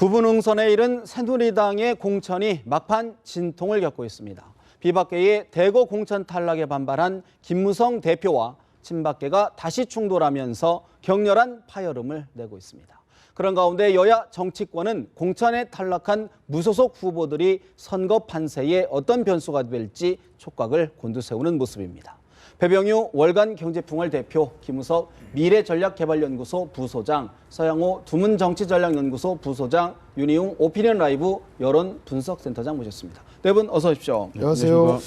구분응선에 이른 새누리당의 공천이 막판 진통을 겪고 있습니다. 비박계의 대거 공천 탈락에 반발한 김무성 대표와 친박계가 다시 충돌하면서 격렬한 파열음을 내고 있습니다. 그런 가운데 여야 정치권은 공천에 탈락한 무소속 후보들이 선거 판세에 어떤 변수가 될지 촉각을 곤두세우는 모습입니다. 배병유 월간경제풍월 대표, 김우석 미래전략개발연구소 부소장, 서양호 두문정치전략연구소 부소장, 윤희웅 오피니언 라이브 여론분석센터장 모셨습니다. 네 분 어서 오십시오. 안녕하세요.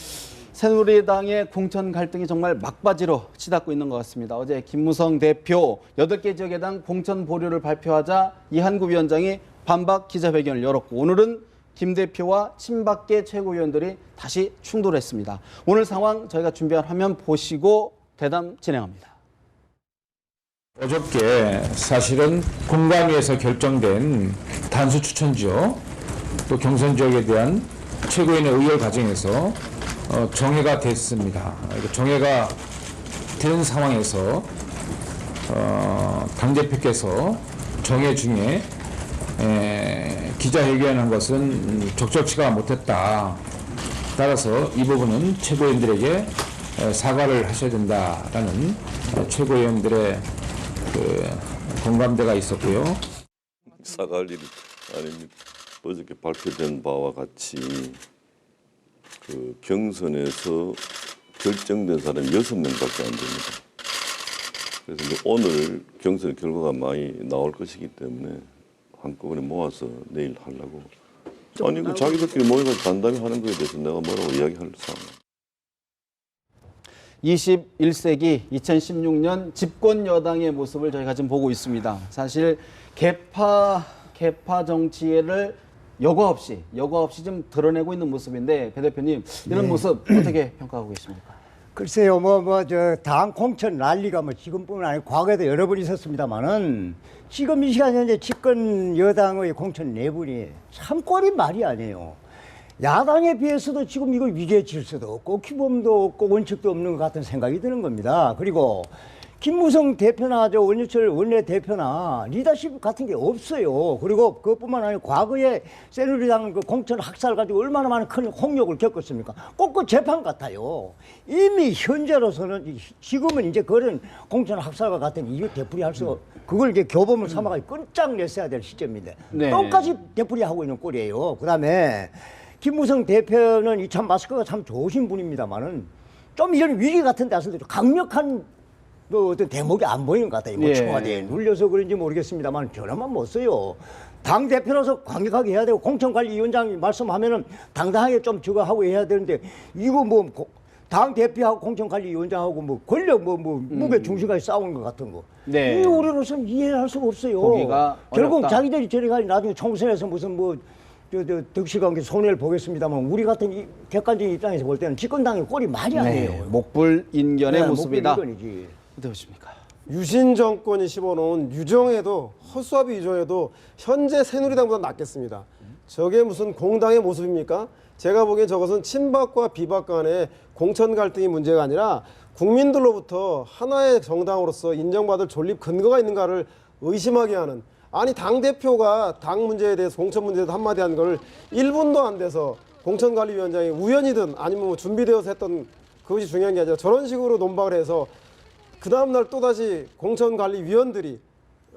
새누리당의 공천 갈등이 정말 막바지로 치닫고 있는 것 같습니다. 어제 김무성 대표 8개 지역에 대한 공천 보류를 발표하자 이한구 위원장이 반박 기자회견을 열었고, 오늘은 김 대표와 친박계 최고위원들이 다시 충돌했습니다. 오늘 상황 저희가 준비한 화면 보시고 대담 진행합니다. 어저께 사실은 공감위에서 결정된 단수 추천지역 또 경선 지역에 대한 최고위원회 의결 과정에서 정해가 됐습니다. 정해가 된 상황에서 당대표께서 정해 중에 기자회견한 것은 적절치가 못했다. 따라서 이 부분은 최고위원들에게 사과를 하셔야 된다라는 최고위원들의 공감대가 있었고요. 사과할 일이 아닙니다. 어저께 발표된 바와 같이 그 경선에서 결정된 사람이 6명밖에 안 됩니다. 그래서 이제 오늘 경선 결과가 많이 나올 것이기 때문에 한꺼번에 모아서 내일 하려고. 아니 그 자기들끼리 모여서 단답에 하는 거에 대해서 내가 뭐라고 이야기할 상황. 21세기 2016년 집권 여당의 모습을 저희가 지금 보고 있습니다. 사실 개파 정치를 여과 없이 좀 드러내고 있는 모습인데, 배 대표님 이런 모습 어떻게 평가하고 계십니까? 글쎄요, 당 공천 난리가 지금뿐만 아니고 과거에도 여러 번 있었습니다만은 지금 이 시간 현재 집권 여당의 공천 내분이 참 꼴이 말이 아니에요. 야당에 비해서도 지금 이거 위계 질서도 없고 규범도 없고 원칙도 없는 것 같은 생각이 드는 겁니다. 그리고 김무성 대표나 원유철 원내대표나 리더십 같은 게 없어요. 그리고 그것뿐만 아니라 과거에 새누리당 그 공천 학살 가지고 얼마나 많은 큰 홍역을 겪었습니까? 꼭 그 재판 같아요. 이미 현재로서는 지금은 이제 그런 공천 학살과 같은 이유 되풀이할 수 그걸 이제 교범을 삼아가지고 끝장냈어야 될 시점인데 네. 똑같이 되풀이하고 있는 꼴이에요. 그다음에 김무성 대표는 참 마스크가 참 좋으신 분입니다만은 좀 이런 위기 같은 데 왔을 때 강력한 어떤 대목이 안 보이는 것 같아요. 예. 청와대에 눌려서 그런지 모르겠습니다만 변화만 못 써요. 당 대표로서 강력하게 해야 되고 공천관리위원장이 말씀하면은 당당하게 좀 저거 하고 해야 되는데 이거 당 대표하고 공천관리위원장하고 권력 무게 중심까지 싸우는 것 같은 거. 네. 이 우리로서는 이해를 할 수가 없어요. 보기가 결국 어렵다. 자기들이 저래가지고 나중에 총선에서 무슨 득실관계 손해를 보겠습니다만 우리 같은 객관적인 입장에서 볼 때는 집권당의 꼴이 말이 아니에요. 네, 목불인견의 네, 모습이다. 목불인견이지. 어떻게 보십니까? 유신 정권이 씹어놓은 유정에도 허수아비 유정에도 현재 새누리당보다 낫겠습니다. 저게 무슨 공당의 모습입니까? 제가 보기엔 저것은 친박과 비박 간의 공천 갈등이 문제가 아니라 국민들로부터 하나의 정당으로서 인정받을 존립 근거가 있는가를 의심하게 하는, 아니 당대표가 당 문제에 대해서 공천 문제에 대해서 한마디 한 걸 1분도 안 돼서 공천관리위원장이 우연이든 아니면 준비되어서 했던 그것이 중요한 게 아니라 저런 식으로 논박을 해서 그 다음날 또다시 공천관리위원들이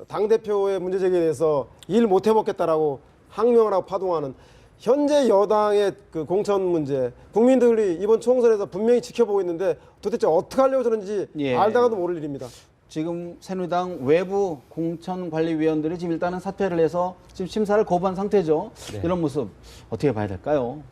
당대표의 문제제기에 대해서 일 못 해먹겠다라고 항명을 하고 파동하는 현재 여당의 그 공천 문제, 국민들이 이번 총선에서 분명히 지켜보고 있는데 도대체 어떻게 하려고 저런지 알다가도 모를 일입니다. 지금 새누리당 외부 공천관리위원들이 지금 일단은 사퇴를 해서 지금 심사를 거부한 상태죠. 네. 이런 모습 어떻게 봐야 될까요?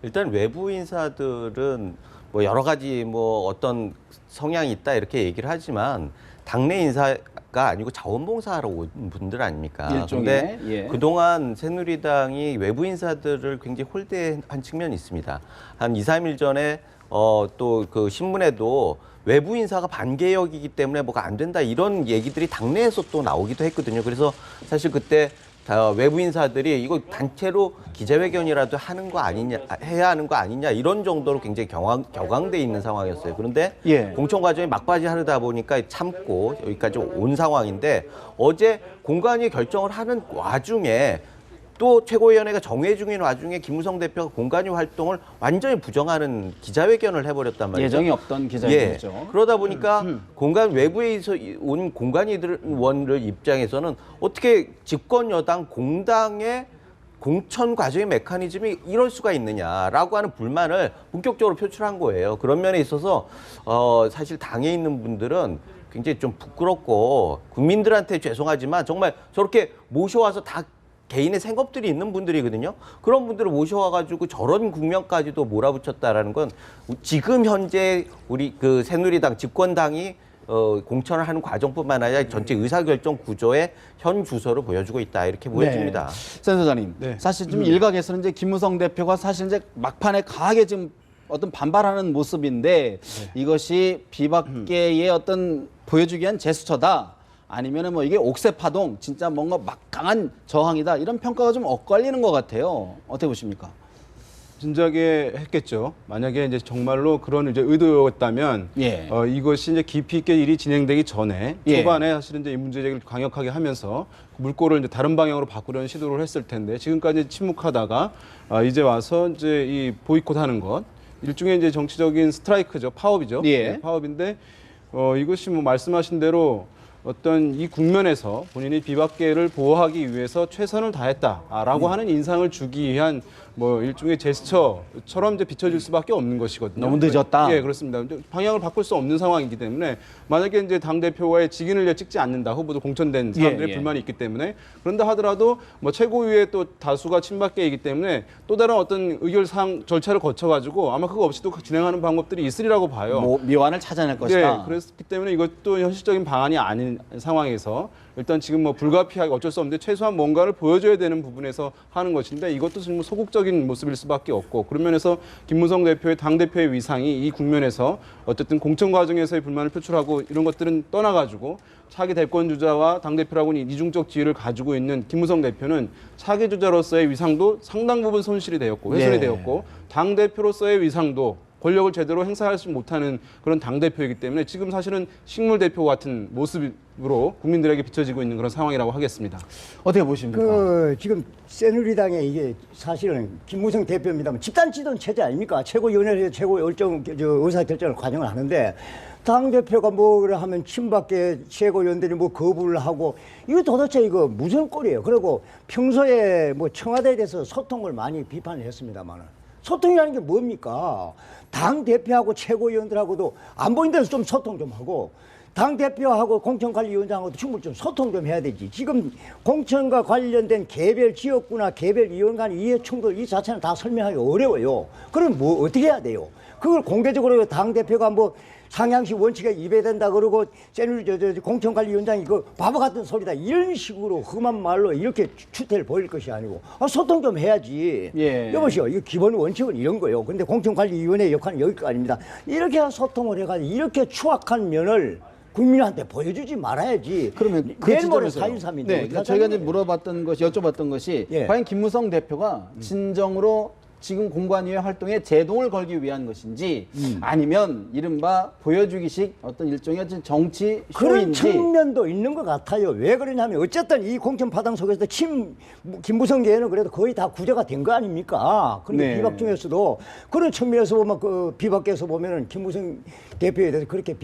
일단 외부 인사들은 뭐 여러 가지 뭐 어떤 성향이 있다 이렇게 얘기를 하지만 당내 인사가 아니고 자원봉사하러 온 분들 아닙니까? 일종의, 그런데 예. 그동안 새누리당이 외부 인사들을 굉장히 홀대한 측면이 있습니다. 한 2, 3일 전에 또 그 신문에도 외부 인사가 반개혁이기 때문에 뭐가 안 된다 이런 얘기들이 당내에서 또 나오기도 했거든요. 그래서 사실 그때 외부 인사들이 이거 단체로 기자회견이라도 하는 거 아니냐, 해야 하는 거 아니냐 이런 정도로 굉장히 격앙돼 있는 상황이었어요. 그런데 공천 과정이 막바지 하다 보니까 참고 여기까지 온 상황인데 어제 공관위 결정을 하는 와중에 또 최고위원회가 정회 중인 와중에 김무성 대표가 공관위 활동을 완전히 부정하는 기자회견을 해버렸단 말이죠. 예정이 없던 기자회견이죠. 예. 그러다 보니까 공간 외부에서 온 공관위원들 입장에서는 어떻게 집권 여당 공당의 공천 과정의 메커니즘이 이럴 수가 있느냐라고 하는 불만을 본격적으로 표출한 거예요. 그런 면에 있어서 사실 당에 있는 분들은 굉장히 좀 부끄럽고 국민들한테 죄송하지만 정말 저렇게 모셔와서 다 개인의 생업들이 있는 분들이거든요. 그런 분들을 모셔와가지고 저런 국면까지도 몰아붙였다라는 건 지금 현재 우리 그 새누리당 집권당이 공천을 하는 과정뿐만 아니라 전체 의사결정 구조의 현 주소를 보여주고 있다 이렇게 보여집니다. 센 소장님, 사실 좀 일각에서는 이제 김무성 대표가 사실 이제 막판에 강하게 지금 어떤 반발하는 모습인데 이것이 비박계의 어떤 보여주기 위한 제스처다. 아니면은 뭐 이게 옥새 파동, 진짜 뭔가 막강한 저항이다. 이런 평가가 좀 엇갈리는 것 같아요. 어떻게 보십니까? 진작에 했겠죠. 만약에 이제 정말로 그런 이제 의도였다면 예. 이것이 이제 깊이 있게 일이 진행되기 전에 예. 초반에 사실은 이제 이 문제 제기를 강력하게 하면서 물꼬를 이제 다른 방향으로 바꾸려는 시도를 했을 텐데 지금까지 침묵하다가 이제 와서 이제 이 보이콧하는 것 일종의 이제 정치적인 스트라이크죠. 파업이죠. 예. 네, 파업인데 이것이 뭐 말씀하신 대로 어떤 이 국면에서 본인이 비박계를 보호하기 위해서 최선을 다했다라고 하는 인상을 주기 위한 뭐 일종의 제스처처럼 이제 비춰질 수밖에 없는 것이거든요. 너무 늦었다. 예, 그렇습니다. 방향을 바꿀 수 없는 상황이기 때문에 만약에 이제 당 대표와의 직인을 찍지 않는다, 후보도 공천된 사람들의 예. 불만이 있기 때문에 그런다 하더라도 뭐 최고위의 또 다수가 친박계이기 때문에 또 다른 어떤 의결상 절차를 거쳐가지고 아마 그거 없이도 진행하는 방법들이 있으리라고 봐요. 뭐 미완을 찾아낼 것이다. 네, 그랬기 때문에 이것도 현실적인 방안이 아닌 상황에서 일단 지금 뭐 불가피하게 어쩔 수 없는데 최소한 뭔가를 보여줘야 되는 부분에서 하는 것인데 이것도 지금 소극적인 모습일 수밖에 없고 그런 면에서 김무성 대표의 당대표의 위상이 이 국면에서 어쨌든 공천 과정에서의 불만을 표출하고 이런 것들은 떠나가지고 차기 대권 주자와 당대표라고는 이중적 지위를 가지고 있는 김무성 대표는 차기 주자로서의 위상도 상당 부분 손실이 되었고 훼손이 네. 되었고 당대표로서의 위상도 권력을 제대로 행사하지 못하는 그런 당대표이기 때문에 지금 사실은 식물 대표 같은 모습으로 국민들에게 비춰지고 있는 그런 상황이라고 하겠습니다. 어떻게 보십니까? 지금 새누리당의 이게 사실은 김무성 대표입니다만 집단 지도는 체제 아닙니까? 최고위원회에서 최고 의사결정을 과정을 하는데 당대표가 뭐를 하면 친박계 최고위원들이 뭐 거부를 하고 이거 도대체 이거 무슨 꼴이에요? 그리고 평소에 뭐 청와대에 대해서 소통을 많이 비판을 했습니다만 소통이라는 게 뭡니까? 당 대표하고 최고위원들하고도 안 보이는 데서 좀 소통 좀 하고 당 대표하고 공천관리위원장하고도 충분히 좀 소통 좀 해야 되지. 지금 공천과 관련된 개별 지역구나 개별 위원 간 이해 충돌 이 자체는 다 설명하기 어려워요. 그럼 뭐 어떻게 해야 돼요? 그걸 공개적으로 당 대표가 뭐 상향식 원칙에 위배된다 그러고 공천관리위원장이 그 바보 같은 소리다 이런 식으로 험한 말로 이렇게 추태를 보일 것이 아니고 소통 좀 해야지. 예. 여보시오, 이거 기본 원칙은 이런 거예요. 근데 공천관리위원회 역할은 여기가 아닙니다. 이렇게 소통을 해가지고 이렇게 추악한 면을 국민한테 보여주지 말아야지. 그러면 그 내일 모레 지점에서 4.13인데 네, 그러니까 저희가 이제 물어봤던 것이 여쭤봤던 것이 예. 과연 김무성 대표가 진정으로 지금 공관위의 활동에 제동을 걸기 위한 것인지 아니면 이른바 보여주기식 어떤 일종의 정치 그런 쇼인지 측면도 있는 것 같아요. 왜 그러냐면 어쨌든 이 공천 파당 속에서 김무성계는 그래도 거의 다 구제가 된 거 아닙니까? 그런데 네. 비박 중에서도 그런 측면에서 보면 그 비박계에서 보면은 김무성 대표에 대해서 그렇게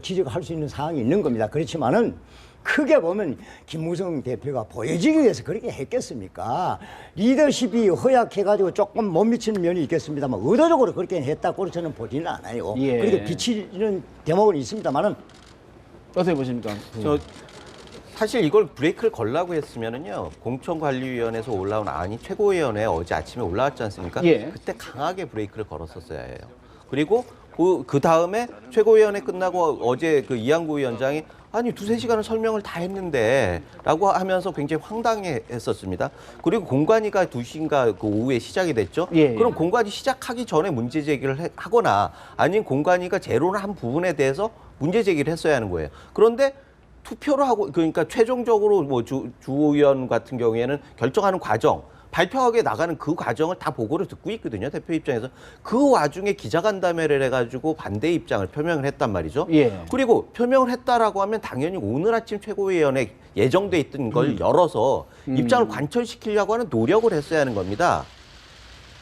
지적할 수 있는 상황이 있는 겁니다. 그렇지만은 크게 보면 김무성 대표가 보여지기 위해서 그렇게 했겠습니까? 리더십이 허약해가지고 조금 못 미치는 면이 있겠습니다만 의도적으로 그렇게 했다고 저는 보지는 않아요. 예. 그렇게 비치는 대목은 있습니다만은 어떻게 보십니까? 사실 이걸 브레이크를 걸라고 했으면은요 공천관리위원회에서 올라온 안이 최고위원회 어제 아침에 올라왔지 않습니까? 예. 그때 강하게 브레이크를 걸었었어야 해요. 그리고 그 다음에 최고위원회 끝나고 어제 그 이한구 위원장이 아니 2-3시간을 설명을 다 했는데 라고 하면서 굉장히 황당해했었습니다. 그리고 공관위가 2시인가 그 오후에 시작이 됐죠. 예. 그럼 공관위 시작하기 전에 문제 제기를 하거나 아니면 공관위가 제로를 한 부분에 대해서 문제 제기를 했어야 하는 거예요. 그런데 투표를 하고 그러니까 최종적으로 뭐 주 의원 같은 경우에는 결정하는 과정 발표하게 나가는 그 과정을 다 보고를 듣고 있거든요. 대표 입장에서. 그 와중에 기자간담회를 해가지고 반대 입장을 표명을 했단 말이죠. 예. 그리고 표명을 했다라고 하면 당연히 오늘 아침 최고위원회 예정돼 있던 걸 열어서 입장을 관철시키려고 하는 노력을 했어야 하는 겁니다.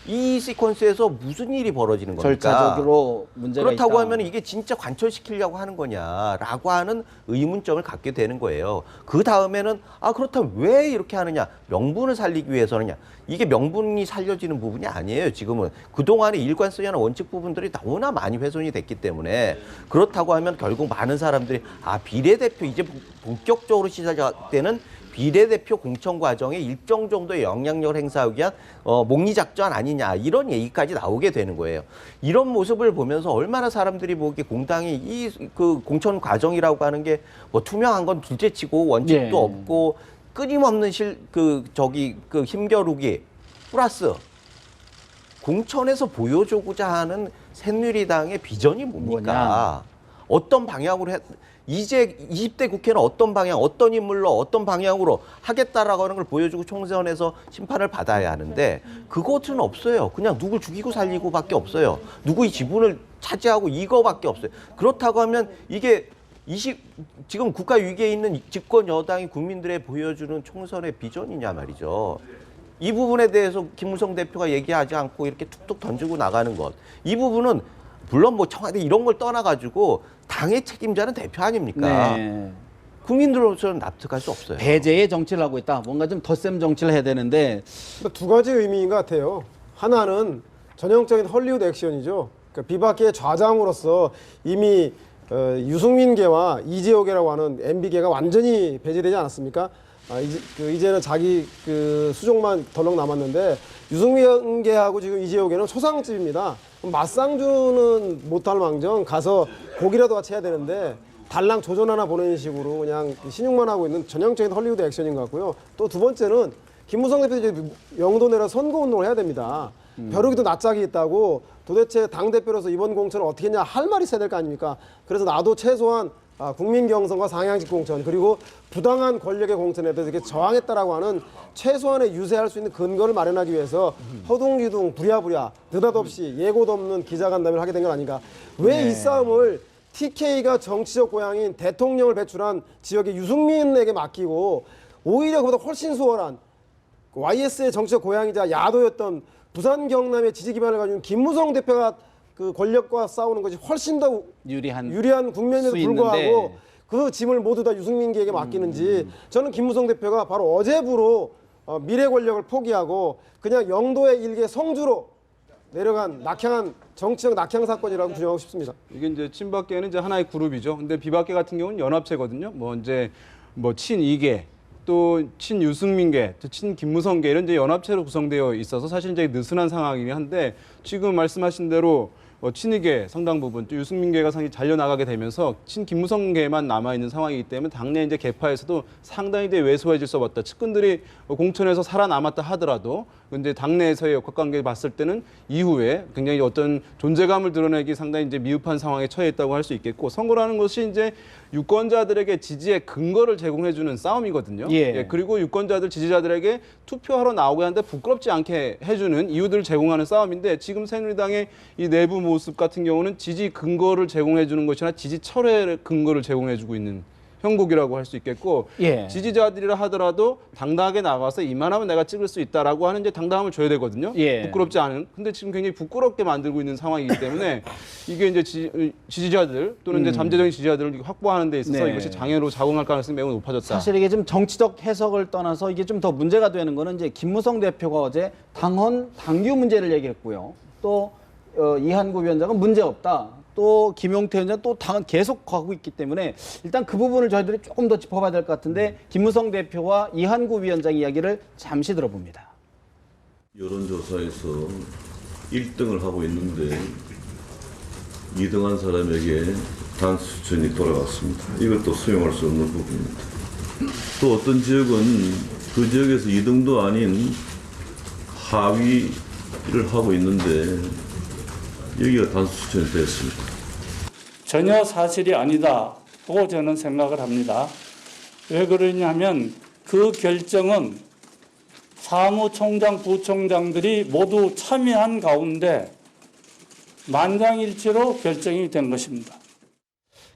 이 시퀀스에서 무슨 일이 벌어지는 겁니까? 절차적으로 문제가 그렇다고 있다. 하면 이게 진짜 관철시키려고 하는 거냐라고 하는 의문점을 갖게 되는 거예요. 그 다음에는 그렇다면 왜 이렇게 하느냐? 명분을 살리기 위해서느냐? 이게 명분이 살려지는 부분이 아니에요. 지금은 그동안의 일관성이나 원칙 부분들이 너무나 많이 훼손이 됐기 때문에 그렇다고 하면 결국 많은 사람들이 비례대표 이제 본격적으로 시작되는 비례대표 공천 과정에 일정 정도의 영향력을 행사하기 위한 목리작전 아니냐 이런 얘기까지 나오게 되는 거예요. 이런 모습을 보면서 얼마나 사람들이 보기에 공당이 이 그 공천 과정이라고 하는 게 뭐 투명한 건 둘째치고 원칙도 예. 없고 끊임없는 힘겨루기 플러스 공천에서 보여주고자 하는 새누리당의 비전이 뭡니까? 어떤 방향으로 이제 20대 국회는 어떤 방향, 어떤 인물로, 어떤 방향으로 하겠다라고 하는 걸 보여주고 총선에서 심판을 받아야 하는데 그것은 없어요. 그냥 누굴 죽이고 살리고밖에 없어요. 누구의 지분을 차지하고 이거밖에 없어요. 그렇다고 하면 이게 지금 국가 위기에 있는 집권 여당이 국민들에 보여주는 총선의 비전이냐 말이죠. 이 부분에 대해서 김무성 대표가 얘기하지 않고 이렇게 툭툭 던지고 나가는 것. 이 부분은 물론 뭐 청와대 이런 걸 떠나가지고 당의 책임자는 대표 아닙니까? 네. 국민들로서는 납득할 수 없어요. 배제의 정치를 하고 있다. 뭔가 좀 덧셈 정치를 해야 되는데 두 가지 의미인 것 같아요. 하나는 전형적인 헐리우드 액션이죠. 그러니까 비박계의 좌장으로서 이미 유승민계와 이재호계라고 하는 MB계가 완전히 배제되지 않았습니까? 이제는 자기 수종만 덜렁 남았는데 유승민계하고 지금 이재호계는 초상집입니다. 맞상주는 못할 망정 가서 고기라도 같이 해야 되는데 달랑 조전 하나 보내는 식으로 그냥 신용만 하고 있는 전형적인 헐리우드 액션인 것 같고요. 또 두 번째는 김무성 대표 이제 영도 내려 선거운동을 해야 됩니다. 벼룩이도 낯짝이 있다고 도대체 당대표로서 이번 공천을 어떻게 했냐 할 말이 있어야 될 거 아닙니까? 그래서 나도 최소한 국민 경선과 상향직 공천 그리고 부당한 권력의 공천에 대해서 이렇게 저항했다라고 하는 최소한의 유세할 수 있는 근거를 마련하기 위해서 허둥지둥 부랴부랴 느닷없이 예고도 없는 기자간담회를 하게 된 건 아닌가. 왜 이 싸움을 TK가 정치적 고향인 대통령을 배출한 지역의 유승민에게 맡기고 오히려 그보다 훨씬 수월한 YS의 정치적 고향이자 야도였던 부산 경남의 지지 기반을 가진 김무성 대표가 그 권력과 싸우는 것이 훨씬 더 유리한 국면에도 불구하고 그 짐을 모두 다 유승민계에게 맡기는지 저는 김무성 대표가 바로 어제부로 미래 권력을 포기하고 그냥 영도의 일개 성주로 내려간 낙향한 정치적 낙향 사건이라고 규정하고 싶습니다. 이게 이제 친박계는 이제 하나의 그룹이죠. 근데 비박계 같은 경우는 연합체거든요. 뭐 친이계 또 친유승민계, 또 친김무성계 이런 이제 연합체로 구성되어 있어서 사실 이제 느슨한 상황이긴 한데 지금 말씀하신 대로 친이계 상당 부분 또 유승민계가 상당히 잘려나가게 되면서 친김무성계만 남아있는 상황이기 때문에 당내 이제 개파에서도 상당히 이제 왜소해질 수 없다. 측근들이 공천에서 살아남았다 하더라도 이제 당내에서의 역학관계를 봤을 때는 이후에 굉장히 어떤 존재감을 드러내기 상당히 이제 미흡한 상황에 처해 있다고 할 수 있겠고 선거라는 것이 이제 유권자들에게 지지의 근거를 제공해주는 싸움이거든요. 예. 그리고 유권자들 지지자들에게 투표하러 나오게 하는데 부끄럽지 않게 해주는 이유들을 제공하는 싸움인데 지금 새누리당의 이 내부 모습 같은 경우는 지지 근거를 제공해주는 것이 아니라 지지 철회 근거를 제공해주고 있는 형국이라고 할 수 있겠고 예. 지지자들이라 하더라도 당당하게 나가서 이만하면 내가 찍을 수 있다라고 하는 이제 당당함을 줘야 되거든요. 예. 부끄럽지 않은. 근데 지금 굉장히 부끄럽게 만들고 있는 상황이기 때문에 이게 이제 지지자들 또는 이제 잠재적인 지지자들을 확보하는 데 있어서 네. 이것이 장애로 작용할 가능성이 매우 높아졌다. 사실 이게 좀 정치적 해석을 떠나서 이게 좀 더 문제가 되는 거는 이제 김무성 대표가 어제 당규 문제를 얘기했고요. 또 이한구 위원장은 문제 없다. 또 김용태 위원장 또 당은 계속 가고 있기 때문에 일단 그 부분을 저희들이 조금 더 짚어봐야 될 것 같은데 김무성 대표와 이한구 위원장 이야기를 잠시 들어봅니다. 여론조사에서 1등을 하고 있는데 2등한 사람에게 단수천이 돌아갔습니다. 이것도 수용할 수 없는 부분입니다. 또 어떤 지역은 그 지역에서 2등도 아닌 하위를 하고 있는데 여기가 단수천이 됐습니다. 전혀 사실이 아니다고 저는 생각을 합니다. 왜 그러냐면 그 결정은 사무총장, 부총장들이 모두 참여한 가운데 만장일치로 결정이 된 것입니다.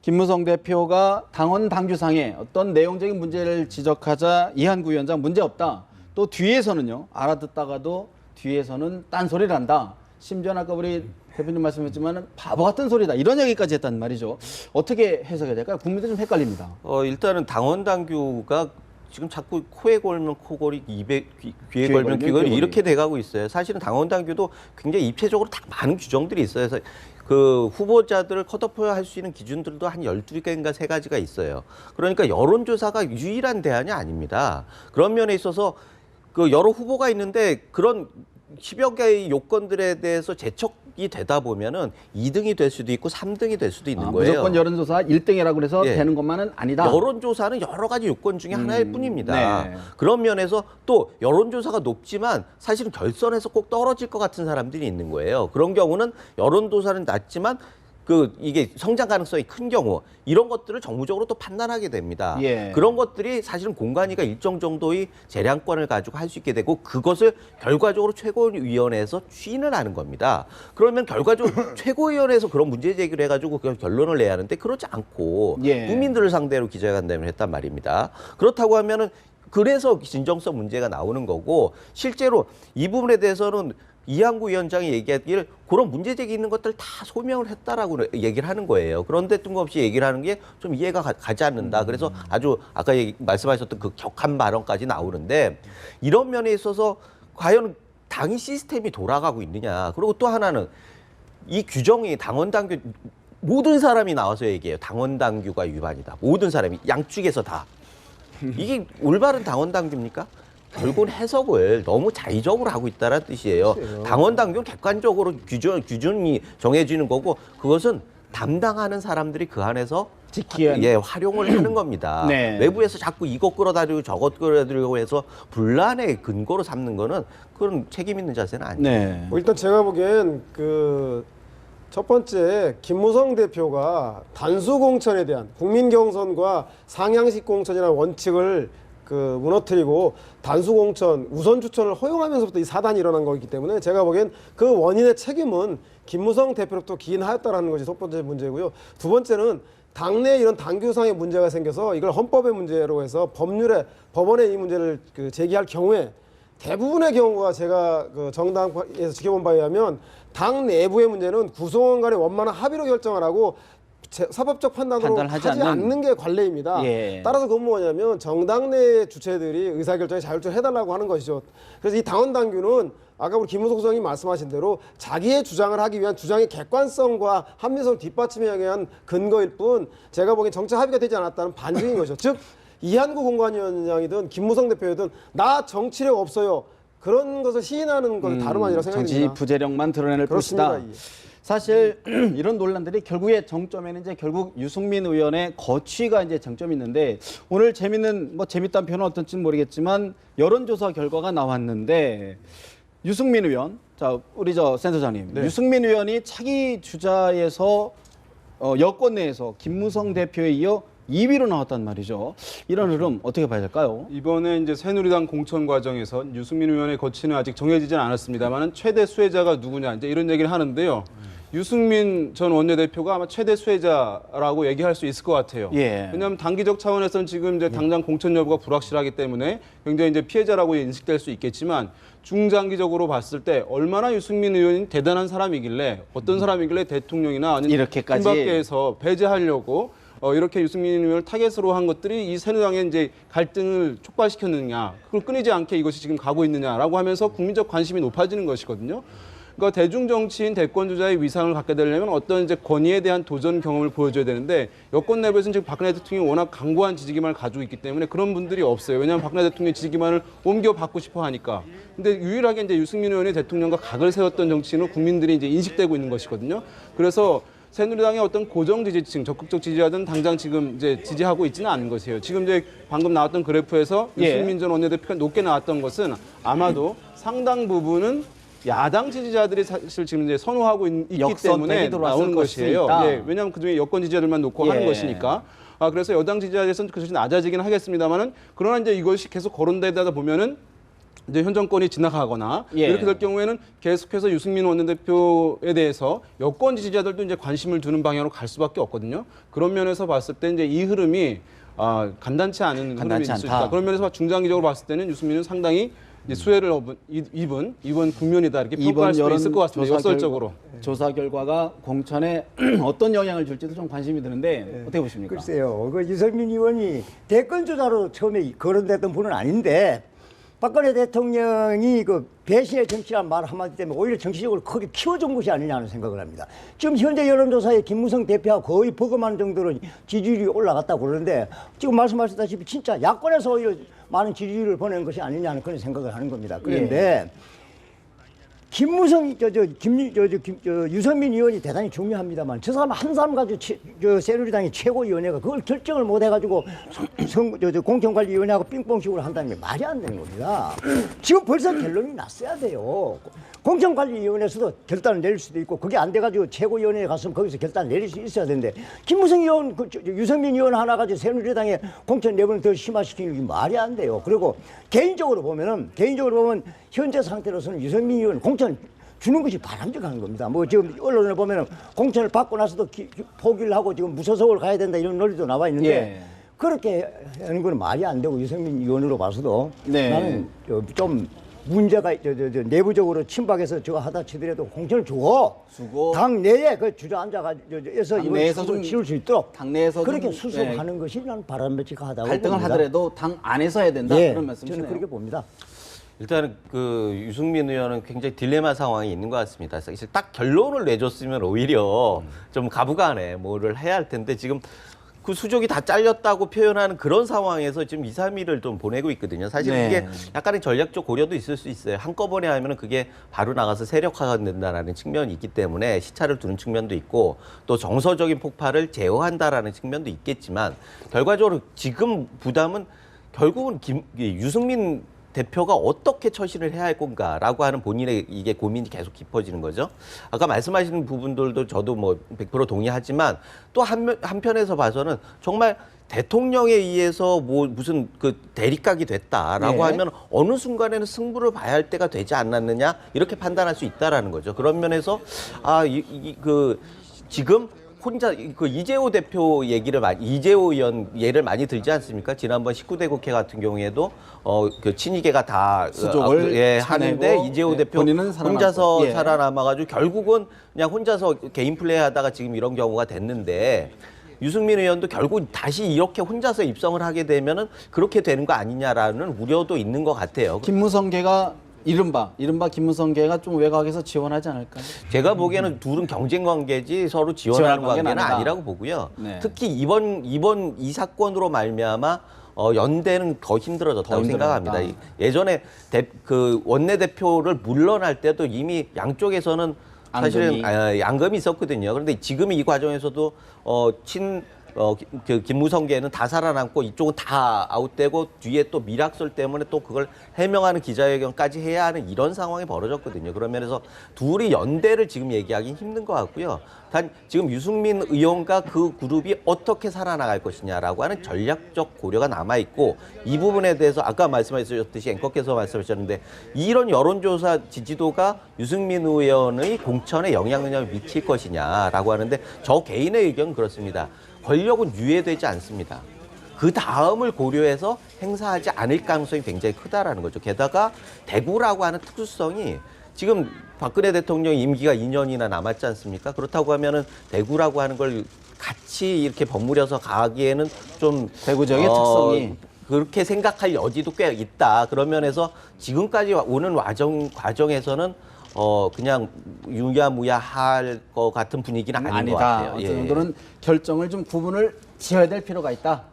김무성 대표가 당원 당규상의 어떤 내용적인 문제를 지적하자 이한구 위원장 문제없다. 또 뒤에서는요. 알아듣다가도 뒤에서는 딴소리를 한다. 심지어는 아까 우리 대표님 말씀했지만 바보 같은 소리다. 이런 얘기까지 했단 말이죠. 어떻게 해석해야 될까요? 국민들 좀 헷갈립니다. 일단은 당원 당규가 지금 자꾸 코에 걸면 코걸이, 귀에 걸면 걸면 귀걸이 귀걸이. 이렇게 돼가고 있어요. 사실은 당원 당규도 굉장히 입체적으로 다 많은 규정들이 있어요. 그래서 그 후보자들을 컷오프할 수 있는 기준들도 한 12개인가 3가지가 있어요. 그러니까 여론조사가 유일한 대안이 아닙니다. 그런 면에 있어서 그 여러 후보가 있는데 그런 10여 개의 요건들에 대해서 제척이 되다 보면은 2등이 될 수도 있고 3등이 될 수도 있는 거예요. 무조건 여론조사 1등이라고 해서 예. 되는 것만은 아니다. 여론조사는 여러 가지 요건 중에 하나일 뿐입니다. 네. 그런 면에서 또 여론조사가 높지만 사실은 결선에서 꼭 떨어질 것 같은 사람들이 있는 거예요. 그런 경우는 여론조사는 낮지만 이게 성장 가능성이 큰 경우 이런 것들을 정무적으로 또 판단하게 됩니다. 예. 그런 것들이 사실은 공관위가 일정 정도의 재량권을 가지고 할 수 있게 되고 그것을 결과적으로 최고위원회에서 추인을 하는 겁니다. 그러면 결과적으로 최고위원회에서 그런 문제 제기를 해가지고 그걸 결론을 내야 하는데 그렇지 않고 예. 국민들을 상대로 기자간담회를 했단 말입니다. 그렇다고 하면은 그래서 진정성 문제가 나오는 거고 실제로 이 부분에 대해서는 이한구 위원장이 얘기하기를 그런 문제 제기 있는 것들 다 소명을 했다라고 얘기를 하는 거예요. 그런데 뜬금없이 얘기를 하는 게 좀 이해가 가지 않는다. 그래서 아주 아까 말씀하셨던 그 격한 발언까지 나오는데 이런 면에 있어서 과연 당이 시스템이 돌아가고 있느냐. 그리고 또 하나는 이 규정이 당원 당규 모든 사람이 나와서 얘기해요. 당원 당규가 위반이다. 모든 사람이 양쪽에서 다. 이게 올바른 당원 당규입니까? 결국은 해석을 너무 자의적으로 하고 있다는 뜻이에요. 당원 당규는 객관적으로 규준이 정해지는 거고 그것은 담당하는 사람들이 그 안에서 지키는 활용을 하는 겁니다. 네. 외부에서 자꾸 이것 끌어다리고 저것 끌어다리고 해서 분란의 근거로 삼는 거는 그런 책임 있는 자세는 아니에요. 네. 일단 제가 보기엔 첫 번째 김무성 대표가 단수 공천에 대한 국민 경선과 상향식 공천이라는 원칙을 무너뜨리고 단수 공천, 우선 추천을 허용하면서부터 이 사단이 일어난 거기 때문에 제가 보기엔 그 원인의 책임은 김무성 대표로부터 기인하였다라는 것이 첫 번째 문제고요. 두 번째는 당내에 이런 당규상의 문제가 생겨서 이걸 헌법의 문제로 해서 법원에 이 문제를 제기할 경우에 대부분의 경우가 제가 정당에서 지켜본 바에 의하면 당 내부의 문제는 구성원 간의 원만한 합의로 결정을 하고 사법적 판단으로 판단하지 하지 않는 게 관례입니다. 예. 따라서 그건 뭐냐면 정당 내 주체들이 의사결정에 자율적으로 해달라고 하는 것이죠. 그래서 이 당원 당규는 아까 우리 김무성 소장님 말씀하신 대로 자기의 주장을 하기 위한 주장의 객관성과 합리성을 뒷받침하기 위한 근거일 뿐 제가 보기엔 정책 합의가 되지 않았다는 반증인 것이죠. 즉 이한구 공관위원장이든 김무성 대표이든 나 정치력 없어요. 그런 것을 시인하는 것은 다름 아니라 생각이 정치 듭니다. 부재력만 드러낼 그렇습니다. 것이다. 사실 이런 논란들이 결국에 정점에는 이제 결국 유승민 의원의 거취가 이제 쟁점이 있는데 오늘 재밌다는 표현은 어떤지는 모르겠지만 여론조사 결과가 나왔는데 유승민 의원, 자 우리 센터장님, 네. 유승민 의원이 차기 주자에서 여권 내에서 김무성 대표에 이어 2위로 나왔단 말이죠. 이런 흐름 어떻게 봐야 될까요? 이번에 이제 새누리당 공천 과정에서 유승민 의원의 거취는 아직 정해지진 않았습니다만 최대 수혜자가 누구냐 이제 이런 얘기를 하는데요. 유승민 전 원내대표가 아마 최대 수혜자라고 얘기할 수 있을 것 같아요. 예. 왜냐하면 단기적 차원에서는 지금 이제 당장 공천 여부가 불확실하기 때문에 굉장히 이제 피해자라고 인식될 수 있겠지만 중장기적으로 봤을 때 얼마나 유승민 의원이 대단한 사람이길래 어떤 사람이길래 대통령이나 아니면 이렇게까지 김밖에서 배제하려고 이렇게 유승민 의원을 타겟으로 한 것들이 이 새누리당의 이제 갈등을 촉발시켰느냐, 그걸 끊이지 않게 이것이 지금 가고 있느냐라고 하면서 국민적 관심이 높아지는 것이거든요. 그러니까 대중 정치인 대권 주자의 위상을 갖게 되려면 어떤 이제 권위에 대한 도전 경험을 보여줘야 되는데 여권 내부에서는 지금 박근혜 대통령이 워낙 강고한 지지 기반을 가지고 있기 때문에 그런 분들이 없어요. 왜냐하면 박근혜 대통령의 지지 기반을 옮겨 받고 싶어 하니까. 근데 유일하게 이제 유승민 의원이 대통령과 각을 세웠던 정치인으로 국민들이 이제 인식되고 있는 것이거든요. 그래서 새누리당의 어떤 고정 지지층, 적극적 지지자들은 당장 지금 이제 지지하고 있지는 않은 것이에요. 지금 이제 방금 나왔던 그래프에서 유승민 전 원내대표가 높게 나왔던 것은 아마도 상당 부분은 야당 지지자들이 사실 지금 이제 선호하고 있기 때문에 나오는 것이에요. 예, 왜냐하면 그중에 여권 지지자들만 놓고 하는 것이니까. 그래서 여당 지지자들에서는 그것이 낮아지긴 하겠습니다만은 그러나 이제 이것이 계속 거론되다 보면은 이제 현 정권이 지나가거나 예. 이렇게 될 경우에는 계속해서 유승민 원내대표에 대해서 여권 지지자들도 이제 관심을 두는 방향으로 갈 수밖에 없거든요. 그런 면에서 봤을 때 이제 이 흐름이 간단치 않은 흐름이 간단치 있을 수 않다. 있다. 그런 면에서 중장기적으로 봤을 때는 유승민은 상당히 이제 수혜를 입은 국면이다 이렇게 평가할 수도 있을 것 같습니다. 역설적으로. 조사 결과가 공천에 어떤 영향을 줄지도 좀 관심이 드는데 어떻게 보십니까? 글쎄요, 그 유승민 의원이 대권 주자로 처음에 거론됐던 분은 아닌데 박근혜 대통령이 그 배신의 정치라는 말 한마디 때문에 오히려 정치적으로 크게 키워준 것이 아니냐 하는 생각을 합니다. 지금 현재 여론조사에 김무성 대표가 거의 버금하는 정도로 지지율이 올라갔다고 그러는데 지금 말씀하셨다시피 진짜 야권에서 오히려 많은 지지율을 보낸 것이 아니냐 하는 그런 생각을 하는 겁니다. 그런데 유승민 의원이 대단히 중요합니다만 저 사람 한 사람 가지고 새누리당의 최고위원회가 그걸 결정을 못 해가지고 공천관리위원회하고 삥뽕식으로 한다는 게 말이 안 되는 겁니다. 지금 벌써 결론이 났어야 돼요. 공천관리위원회에서도 결단을 내릴 수도 있고 그게 안 돼가지고 최고위원회에 갔으면 거기서 결단을 내릴 수 있어야 되는데 김무성 의원, 유승민 의원 하나 가지고 새누리당의 공천 내분을 더 심화시키는 게 말이 안 돼요. 그리고 개인적으로 보면 현재 상태로서는 유승민 의원 공천 주는 것이 바람직한 겁니다. 뭐 지금 언론을 보면은 공천을 받고 나서도 포기를 하고 지금 무소속을 가야 된다 이런 논리도 나와 있는데 예. 그렇게 하는 건 말이 안 되고 유승민 의원으로 봐서도 네. 나는 좀 문제가 내부적으로 친박에서 저거 하다 치더라도 공천을 주고 당 내에 그 주저앉아서 당 내에서 이걸 좀 치를 수 있도록 당내에서 그렇게 좀, 수습하는 것이 난 바람직하다고 갈등을 봅니다. 하더라도 당 안에서 해야 된다 예, 그런 말씀이시네요. 저는 그렇게 봅니다. 일단은 그 유승민 의원은 굉장히 딜레마 상황이 있는 것 같습니다. 사실 딱 결론을 내줬으면 오히려 좀 가부간에 뭐를 해야 할 텐데 지금 그 수족이 다 잘렸다고 표현하는 그런 상황에서 지금 2, 3일을 좀 보내고 있거든요. 사실 네. 이게 약간의 전략적 고려도 있을 수 있어요. 한꺼번에 하면은 그게 바로 나가서 세력화가 된다라는 측면이 있기 때문에 시차를 두는 측면도 있고 또 정서적인 폭발을 제어한다라는 측면도 있겠지만 결과적으로 지금 부담은 결국은 유승민 대표가 어떻게 처신을 해야 할 건가라고 하는 본인의 이게 고민이 계속 깊어지는 거죠. 아까 말씀하시는 부분들도 저도 뭐 100% 동의하지만 또 한편에서 봐서는 정말 대통령에 의해서 뭐 무슨 그 대립각이 됐다라고 네. 하면 어느 순간에는 승부를 봐야 할 때가 되지 않았느냐 이렇게 판단할 수 있다라는 거죠. 그런 면에서 지금 혼자 그 이재호 대표 이재호 의원 예를 많이 들지 않습니까? 지난번 19대 국회 같은 경우에도 그 친이계가 다 수족을 하는데 차내고, 이재호 대표 본인은 혼자서 예. 살아남아가지고 결국은 그냥 혼자서 개인 플레이하다가 지금 이런 경우가 됐는데 유승민 의원도 결국 다시 이렇게 혼자서 입성을 하게 되면은 그렇게 되는 거 아니냐라는 우려도 있는 것 같아요. 김무성계가 이른바 김무성계가 좀 외곽에서 지원하지 않을까요? 제가 보기에는 둘은 경쟁 관계지 서로 지원하는 관계는 아니다. 아니라고 보고요. 네. 특히 이번 이 사건으로 말미암아 연대는 더 힘들어졌다고 생각합니다. 예전에 그 원내대표를 물러날 때도 이미 양쪽에서는 사실은 앙금이 있었거든요. 그런데 지금 이 과정에서도 그 김무성계는 다 살아남고 이쪽은 다 아웃되고 뒤에 또 미락설 때문에 또 그걸 해명하는 기자회견까지 해야 하는 이런 상황이 벌어졌거든요. 그런 면에서 둘이 연대를 지금 얘기하기는 힘든 것 같고요. 단 지금 유승민 의원과 그 그룹이 어떻게 살아나갈 것이냐라고 하는 전략적 고려가 남아있고 이 부분에 대해서 아까 말씀하셨듯이 앵커께서 말씀하셨는데 이런 여론조사 지지도가 유승민 의원의 공천에 영향력을 미칠 것이냐라고 하는데 저 개인의 의견은 그렇습니다. 권력은 유예되지 않습니다. 그 다음을 고려해서 행사하지 않을 가능성이 굉장히 크다라는 거죠. 게다가 대구라고 하는 특수성이 지금 박근혜 대통령 임기가 2년이나 남았지 않습니까? 그렇다고 하면은 대구라고 하는 걸 같이 이렇게 버무려서 가기에는 좀 대구 지역의 특성이 그렇게 생각할 여지도 꽤 있다. 그런 면에서 지금까지 오는 과정에서는 그냥 유야무야 할 것 같은 분위기는 아닌 것 같아요. 어느 정도는 결정을 좀 구분을 지어야 될 필요가 있다.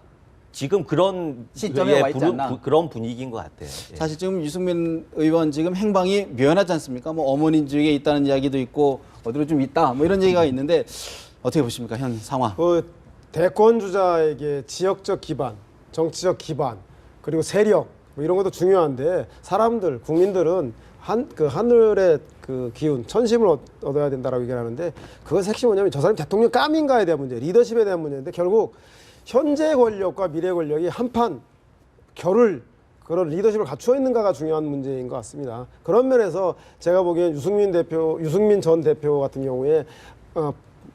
지금 그런 시점에 와 있지 않나. 그런 분위기인 것 같아요. 예. 사실 지금 유승민 의원 지금 행방이 묘연하지 않습니까? 뭐 어머니 중에 있다는 이야기도 있고 어디로 좀 있다. 뭐 이런 얘기가 있는데 어떻게 보십니까? 현 상황. 대권 주자에게 지역적 기반, 정치적 기반, 그리고 세력 뭐 이런 것도 중요한데 사람들, 국민들은 하늘의 그 기운, 천심을 얻어야 된다라고 얘기를 하는데 그것의 핵심이 뭐냐면 저 사람이 대통령 감인가에 대한 문제, 리더십에 대한 문제인데 결국 현재 권력과 미래 권력이 한판 결을 그런 리더십을 갖추어 있는가가 중요한 문제인 것 같습니다. 그런 면에서 제가 보기엔 유승민 전 대표 같은 경우에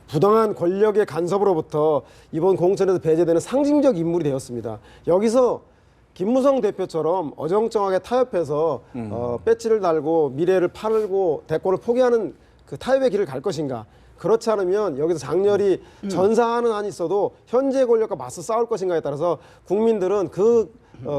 부당한 권력의 간섭으로부터 이번 공천에서 배제되는 상징적 인물이 되었습니다. 여기서 김무성 대표처럼 어정쩡하게 타협해서 배지를 달고 미래를 팔고 대권을 포기하는 그 타협의 길을 갈 것인가. 그렇지 않으면 여기서 장렬히 전사하는 한이 있어도 현재 권력과 맞서 싸울 것인가에 따라서 국민들은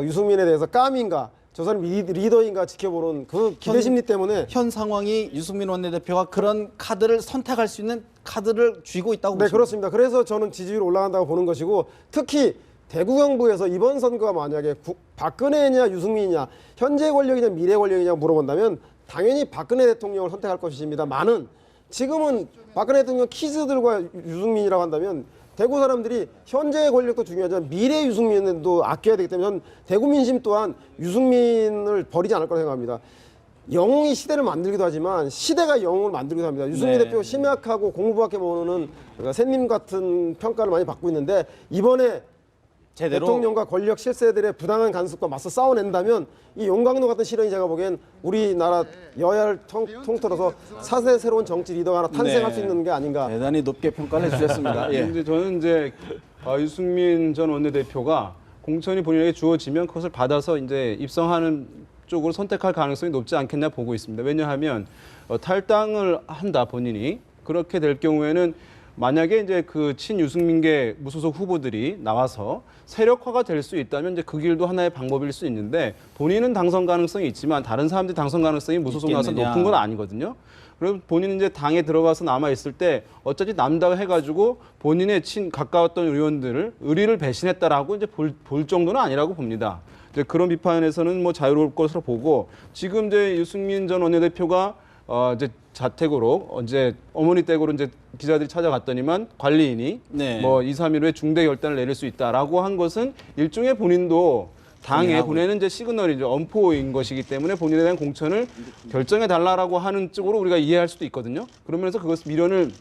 유승민에 대해서 깜인가 저 사람이 리더인가 지켜보는 그 기대 심리 때문에 현 상황이 유승민 원내대표가 그런 카드를 선택할 수 있는 카드를 쥐고 있다고 네, 보십니까? 그렇습니다. 그래서 저는 지지율이 올라간다고 보는 것이고 특히 대구 경북에서 이번 선거가 만약에 박근혜냐 유승민이냐 현재 권력이냐 미래 권력이냐 물어본다면 당연히 박근혜 대통령을 선택할 것입니다만은 지금은 박근혜 대통령 키즈들과 유승민이라고 한다면 대구 사람들이 현재의 권력도 중요하지만 미래 유승민도 아껴야 되기 때문에 전 대구 민심 또한 유승민을 버리지 않을 거라고 생각합니다. 영웅이 시대를 만들기도 하지만 시대가 영웅을 만들기도 합니다. 유승민 네. 대표 심약하고 공부밖에 모르는 샌님 같은 평가를 많이 받고 있는데 이번에 제대로 대통령과 권력 실세들의 부당한 간섭과 맞서 싸워낸다면 이 용광로 같은 실현이 제가 보기엔 우리나라 여야를 통틀어서 차세 새로운 정치 리더가 하나 탄생할 네. 수 있는 게 아닌가. 대단히 높게 평가를 해주셨습니다. 예. 이제 저는 이제 유승민 전 원내대표가 공천이 본인에게 주어지면 그것을 받아서 이제 입성하는 쪽으로 선택할 가능성이 높지 않겠냐 보고 있습니다. 왜냐하면 탈당을 한다 본인이 그렇게 될 경우에는 만약에 이제 그 친유승민계 무소속 후보들이 나와서 세력화가 될 수 있다면 이제 그 길도 하나의 방법일 수 있는데 본인은 당선 가능성이 있지만 다른 사람들이 당선 가능성이 무소속 나서 있겠느냐. 높은 건 아니거든요. 그럼 본인은 이제 당에 들어가서 남아 있을 때 어차피 남다고 해가지고 본인의 가까웠던 의원들을 의리를 배신했다라고 이제 볼 정도는 아니라고 봅니다. 이제 그런 비판에서는 뭐 자유로울 것으로 보고 지금 이제 유승민 전 원내대표가 이제 자택으로 이제 어머니 댁으로 이제 기자들이 찾아갔더니만 관리인이 네. 뭐 2, 3일 후에 중대 결단을 내릴 수 있다라고 한 것은 일종의 본인도 당에 고민하고 보내는 이제 시그널이죠. 엄포인 것이기 때문에 본인에 대한 공천을 결정해 달라라고 하는 쪽으로 우리가 이해할 수도 있거든요. 그러면서 그것 미련을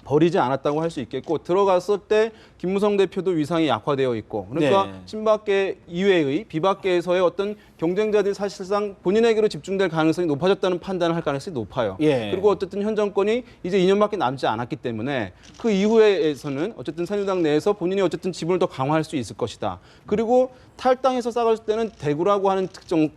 버리지 않았다고 할 수 있겠고 들어갔을 때 김무성 대표도 위상이 약화되어 있고 그러니까 네. 친박계 이외의 비박계에서의 어떤 경쟁자들이 사실상 본인에게로 집중될 가능성이 높아졌다는 판단을 할 가능성이 높아요. 예. 그리고 어쨌든 현 정권이 이제 2년밖에 남지 않았기 때문에 그 이후에서는 어쨌든 새누리당 내에서 본인이 어쨌든 지분을 더 강화할 수 있을 것이다. 그리고 탈당해서 싸웠을 때는 대구라고 하는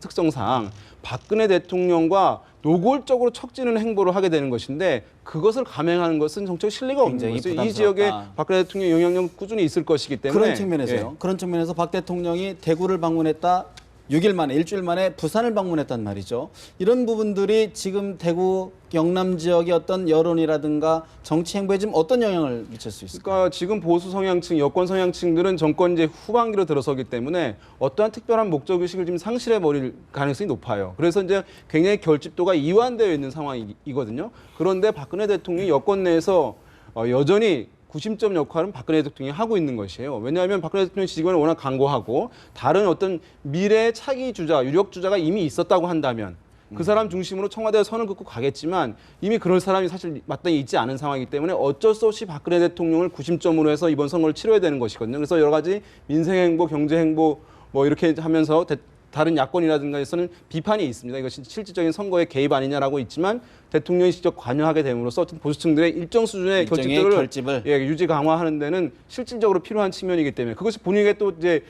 특성상 박근혜 대통령과 노골적으로 척지는 행보를 하게 되는 것인데 그것을 감행하는 것은 정책 신뢰가 없는 굉장히 것이죠. 이 부담스럽다. 지역에 박근혜 대통령 영향력 꾸준히 있을 것이기 때문에 그런 측면에서요. 예. 그런 측면에서 박 대통령이 대구를 방문했다. 6일 만에 일주일 만에 부산을 방문했단 말이죠. 이런 부분들이 지금 대구 경남 지역의 어떤 여론이라든가 정치 행보에 지금 어떤 영향을 미칠 수 있을까요? 그러니까 지금 보수 성향층, 여권 성향층들은 정권 이제 후반기로 들어서기 때문에 어떠한 특별한 목적 의식을 지금 상실해 버릴 가능성이 높아요. 그래서 이제 굉장히 결집도가 이완되어 있는 상황이거든요. 그런데 박근혜 대통령이 여권 내에서 여전히 구심점 역할은 박근혜 대통령이 하고 있는 것이에요. 왜냐하면 박근혜 대통령 지지권이 워낙 강고하고 다른 어떤 미래의 차기 주자, 유력 주자가 이미 있었다고 한다면 그 사람 중심으로 청와대에 선을 긋고 가겠지만 이미 그럴 사람이 사실 마땅히 있지 않은 상황이기 때문에 어쩔 수 없이 박근혜 대통령을 구심점으로 해서 이번 선거를 치러야 되는 것이거든요. 그래서 여러 가지 민생 행보, 경제 행보 뭐 이렇게 하면서 다른 야권이라든가에서는 비판이 있습니다. 이것이 실질적인 선거에 개입 아니냐라고 있지만 대통령이 직접 관여하게 됨으로써 어떤 보수층들의 일정 수준의 일정의 결집들을 결집을. 유지 강화하는 데는 실질적으로 필요한 측면이기 때문에 그것이 본인에게 또 이제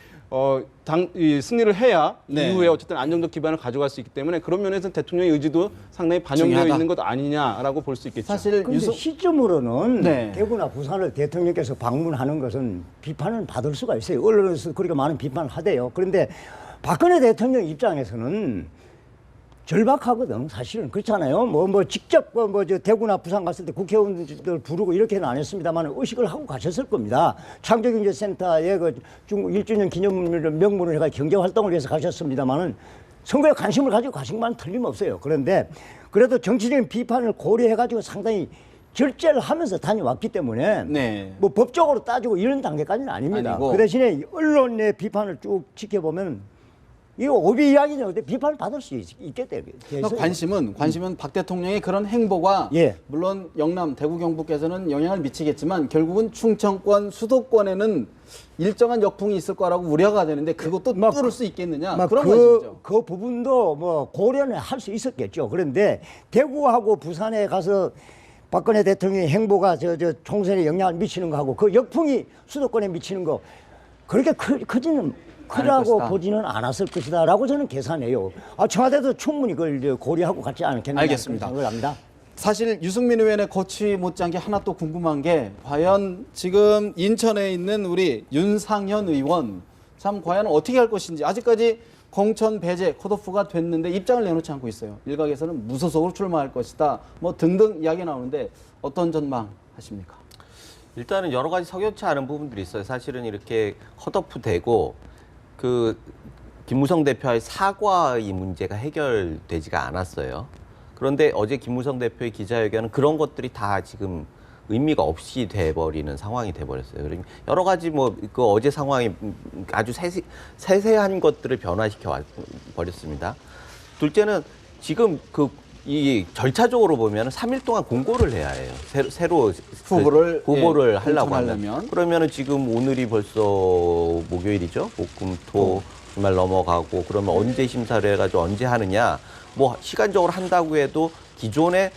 승리를 해야 네. 이후에 어쨌든 안정적 기반을 가져갈 수 있기 때문에 그런 면에서 대통령의 의지도 상당히 반영되어 중요하다. 있는 것 아니냐라고 볼 수 있겠죠. 사실 그런데 시점으로는 네. 대구나 부산을 대통령께서 방문하는 것은 비판을 받을 수가 있어요. 언론에서 그렇게 많은 비판을 하대요. 그런데 박근혜 대통령 입장에서는 절박하거든. 사실은 그렇잖아요. 직접 저 대구나 부산 갔을 때 국회의원들 부르고 이렇게는 안 했습니다만 의식을 하고 가셨을 겁니다. 창조경제센터에 그 중국 1주년 기념 명분을 해가 경제 활동을 위해서 가셨습니다만은 선거에 관심을 가지고 가신 건 틀림없어요. 그런데 그래도 정치적인 비판을 고려해가지고 상당히 절제를 하면서 다녀왔기 때문에 네. 뭐 법적으로 따지고 이런 단계까지는 아닙니다. 아니고. 그 대신에 언론의 비판을 쭉 지켜보면 이거 오비 이야기는 어때 비판을 받을 수 있겠다. 그러니까 관심은 박 대통령의 그런 행보가 예. 물론 영남 대구 경북께서는 영향을 미치겠지만 결국은 충청권 수도권에는 일정한 역풍이 있을 거라고 우려가 되는데 그것도 뚫을 수 있겠느냐 그런 말씀이죠. 그 부분도 뭐 고려는 할 수 있었겠죠. 그런데 대구하고 부산에 가서 박근혜 대통령의 행보가 저 총선에 영향을 미치는 거하고 그 역풍이 수도권에 미치는 거 그렇게 크라고 것이다. 보지는 않았을 것이다라고 저는 계산해요. 청와대도 충분히 그걸 고려하고 같지 않겠느냐 알겠습니다. 생각을 합니다. 사실 유승민 의원의 거취 못지않게 하나 또 궁금한 게 과연 지금 인천에 있는 우리 윤상현 의원 참 과연 어떻게 할 것인지 아직까지 공천 배제 컷오프가 됐는데 입장을 내놓지 않고 있어요. 일각에서는 무소속으로 출마할 것이다 뭐 등등 이야기 나오는데 어떤 전망 하십니까? 일단은 여러 가지 석연치 않은 부분들이 있어요. 사실은 이렇게 컷오프 되고 그 김무성 대표의 사과의 문제가 해결되지가 않았어요. 그런데 어제 김무성 대표의 기자회견은 그런 것들이 다 지금 의미가 없이 돼버리는 상황이 돼버렸어요. 그러니까 여러 가지 뭐 그 어제 상황이 아주 세세한 것들을 변화시켜 버렸습니다. 둘째는 지금 이 절차적으로 보면 3일 동안 공고를 해야 해요. 새로 후보를 하려고 하면. 그러면은 지금 오늘이 벌써 목요일이죠. 목금토 주말 넘어가고 그러면 언제 심사를 해가지고 언제 하느냐. 뭐 시간적으로 한다고 해도 기존에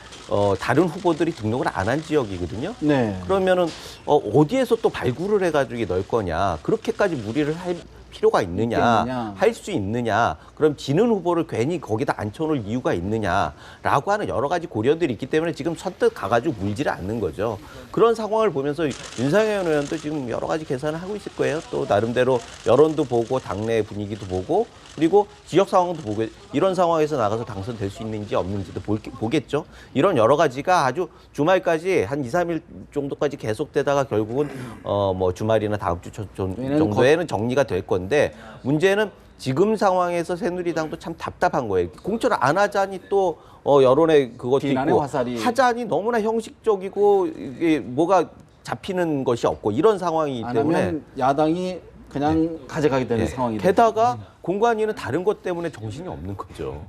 다른 후보들이 등록을 안 한 지역이거든요. 네. 그러면은 어디에서 또 발굴을 해가지고 넣을 거냐. 그렇게까지 무리를 할 필요가 있느냐, 할 수 있느냐, 그럼 지는 후보를 괜히 거기다 앉혀놓을 이유가 있느냐라고 하는 여러 가지 고려들이 있기 때문에 지금 선뜻 가가지고 물지를 않는 거죠. 그런 상황을 보면서 윤상현 의원도 지금 여러 가지 계산을 하고 있을 거예요. 또 나름대로 여론도 보고 당내 분위기도 보고 그리고 지역 상황도 보고 이런 상황에서 나가서 당선될 수 있는지 없는지도 보겠죠. 이런 여러 가지가 아주 주말까지 한 2, 3일 정도까지 계속되다가 결국은 뭐 주말이나 다음 주 정도에는 정리가 될 건데 문제는 지금 상황에서 새누리당도 참 답답한 거예요. 공천을 안 하자니 또 여론의 그것도 있고 화살이. 하자니 너무나 형식적이고 이게 뭐가 잡히는 것이 없고 이런 상황이기 때문에 야당이 그냥 가져가게 되는 상황이 게다가 공관위는 다른 것 때문에 정신이 없는 거죠.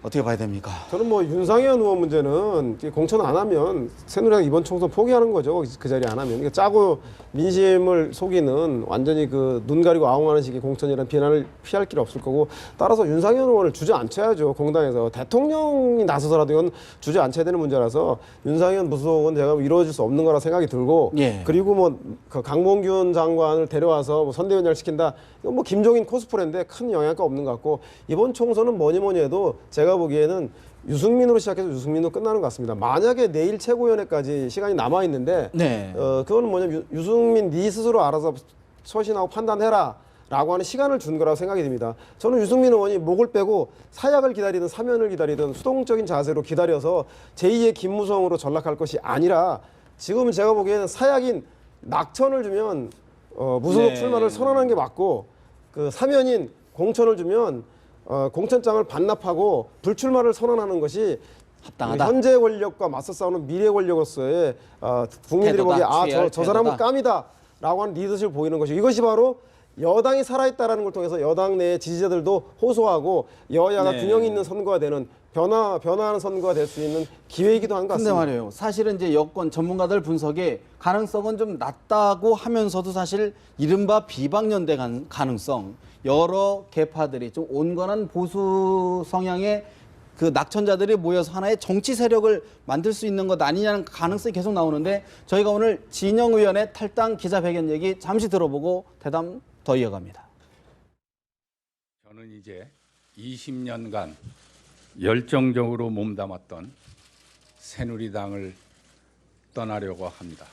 어떻게 봐야 됩니까? 저는 뭐 윤상현 의원 문제는 공천 안 하면 새누리당 이번 총선 포기하는 거죠. 그 자리 안 하면. 그러니까 짜고 민심을 속이는 완전히 그 눈 가리고 아웅하는 식의 공천이라는 비난을 피할 길 없을 거고 따라서 윤상현 의원을 주저앉혀야죠. 공당에서. 대통령이 나서서라도 이건 주저앉혀야 되는 문제라서 윤상현 무소속은 제가 이루어질 수 없는 거라 생각이 들고 예. 그리고 뭐 그 강봉균 장관을 데려와서 뭐 선대위원장을 시킨다. 이건 뭐 김종인 코스프레인데 큰 영향가 없는 것 같고 이번 총선은 뭐니 해도 제가 보기에는 유승민으로 시작해서 유승민으로 끝나는 것 같습니다. 만약에 내일 최고위원회까지 시간이 남아 있는데, 네. 그거는 뭐냐면 유승민 네 스스로 알아서 처신하고 판단해라. 라고 하는 시간을 준 거라고 생각이 듭니다. 저는 유승민 의원이 목을 빼고 사약을 기다리든 사면을 기다리든 수동적인 자세로 기다려서 제2의 김무성으로 전락할 것이 아니라 지금 제가 보기에는 사약인 낙천을 주면 무소속 출마를 선언한 게 맞고 그 사면인 공천을 주면 공천장을 반납하고 불출마를 선언하는 것이 합당하다. 현재 권력과 맞서 싸우는 미래 권력으로서의 국민들이 보기에 저 사람은 깜이다라고 하는 리더십을 보이는 것이고 이것이 바로 여당이 살아있다라는 걸 통해서 여당 내 지지자들도 호소하고 여야가 균형 있는 선거가 되는 변화하는 선거가 될 수 있는 기회이기도 한 것 같습니다. 근데 말이에요. 사실은 이제 여권 전문가들 분석에 가능성은 좀 낮다고 하면서도 사실 이른바 비박연대 가능성 여러 계파들이 좀 온건한 보수 성향의 그 낙천자들이 모여서 하나의 정치 세력을 만들 수 있는 것 아니냐는 가능성이 계속 나오는데 저희가 오늘 진영 의원의 탈당 기자회견 얘기 잠시 들어보고 대담 더 이어갑니다. 저는 이제 20년간 열정적으로 몸담았던 새누리당을 떠나려고 합니다.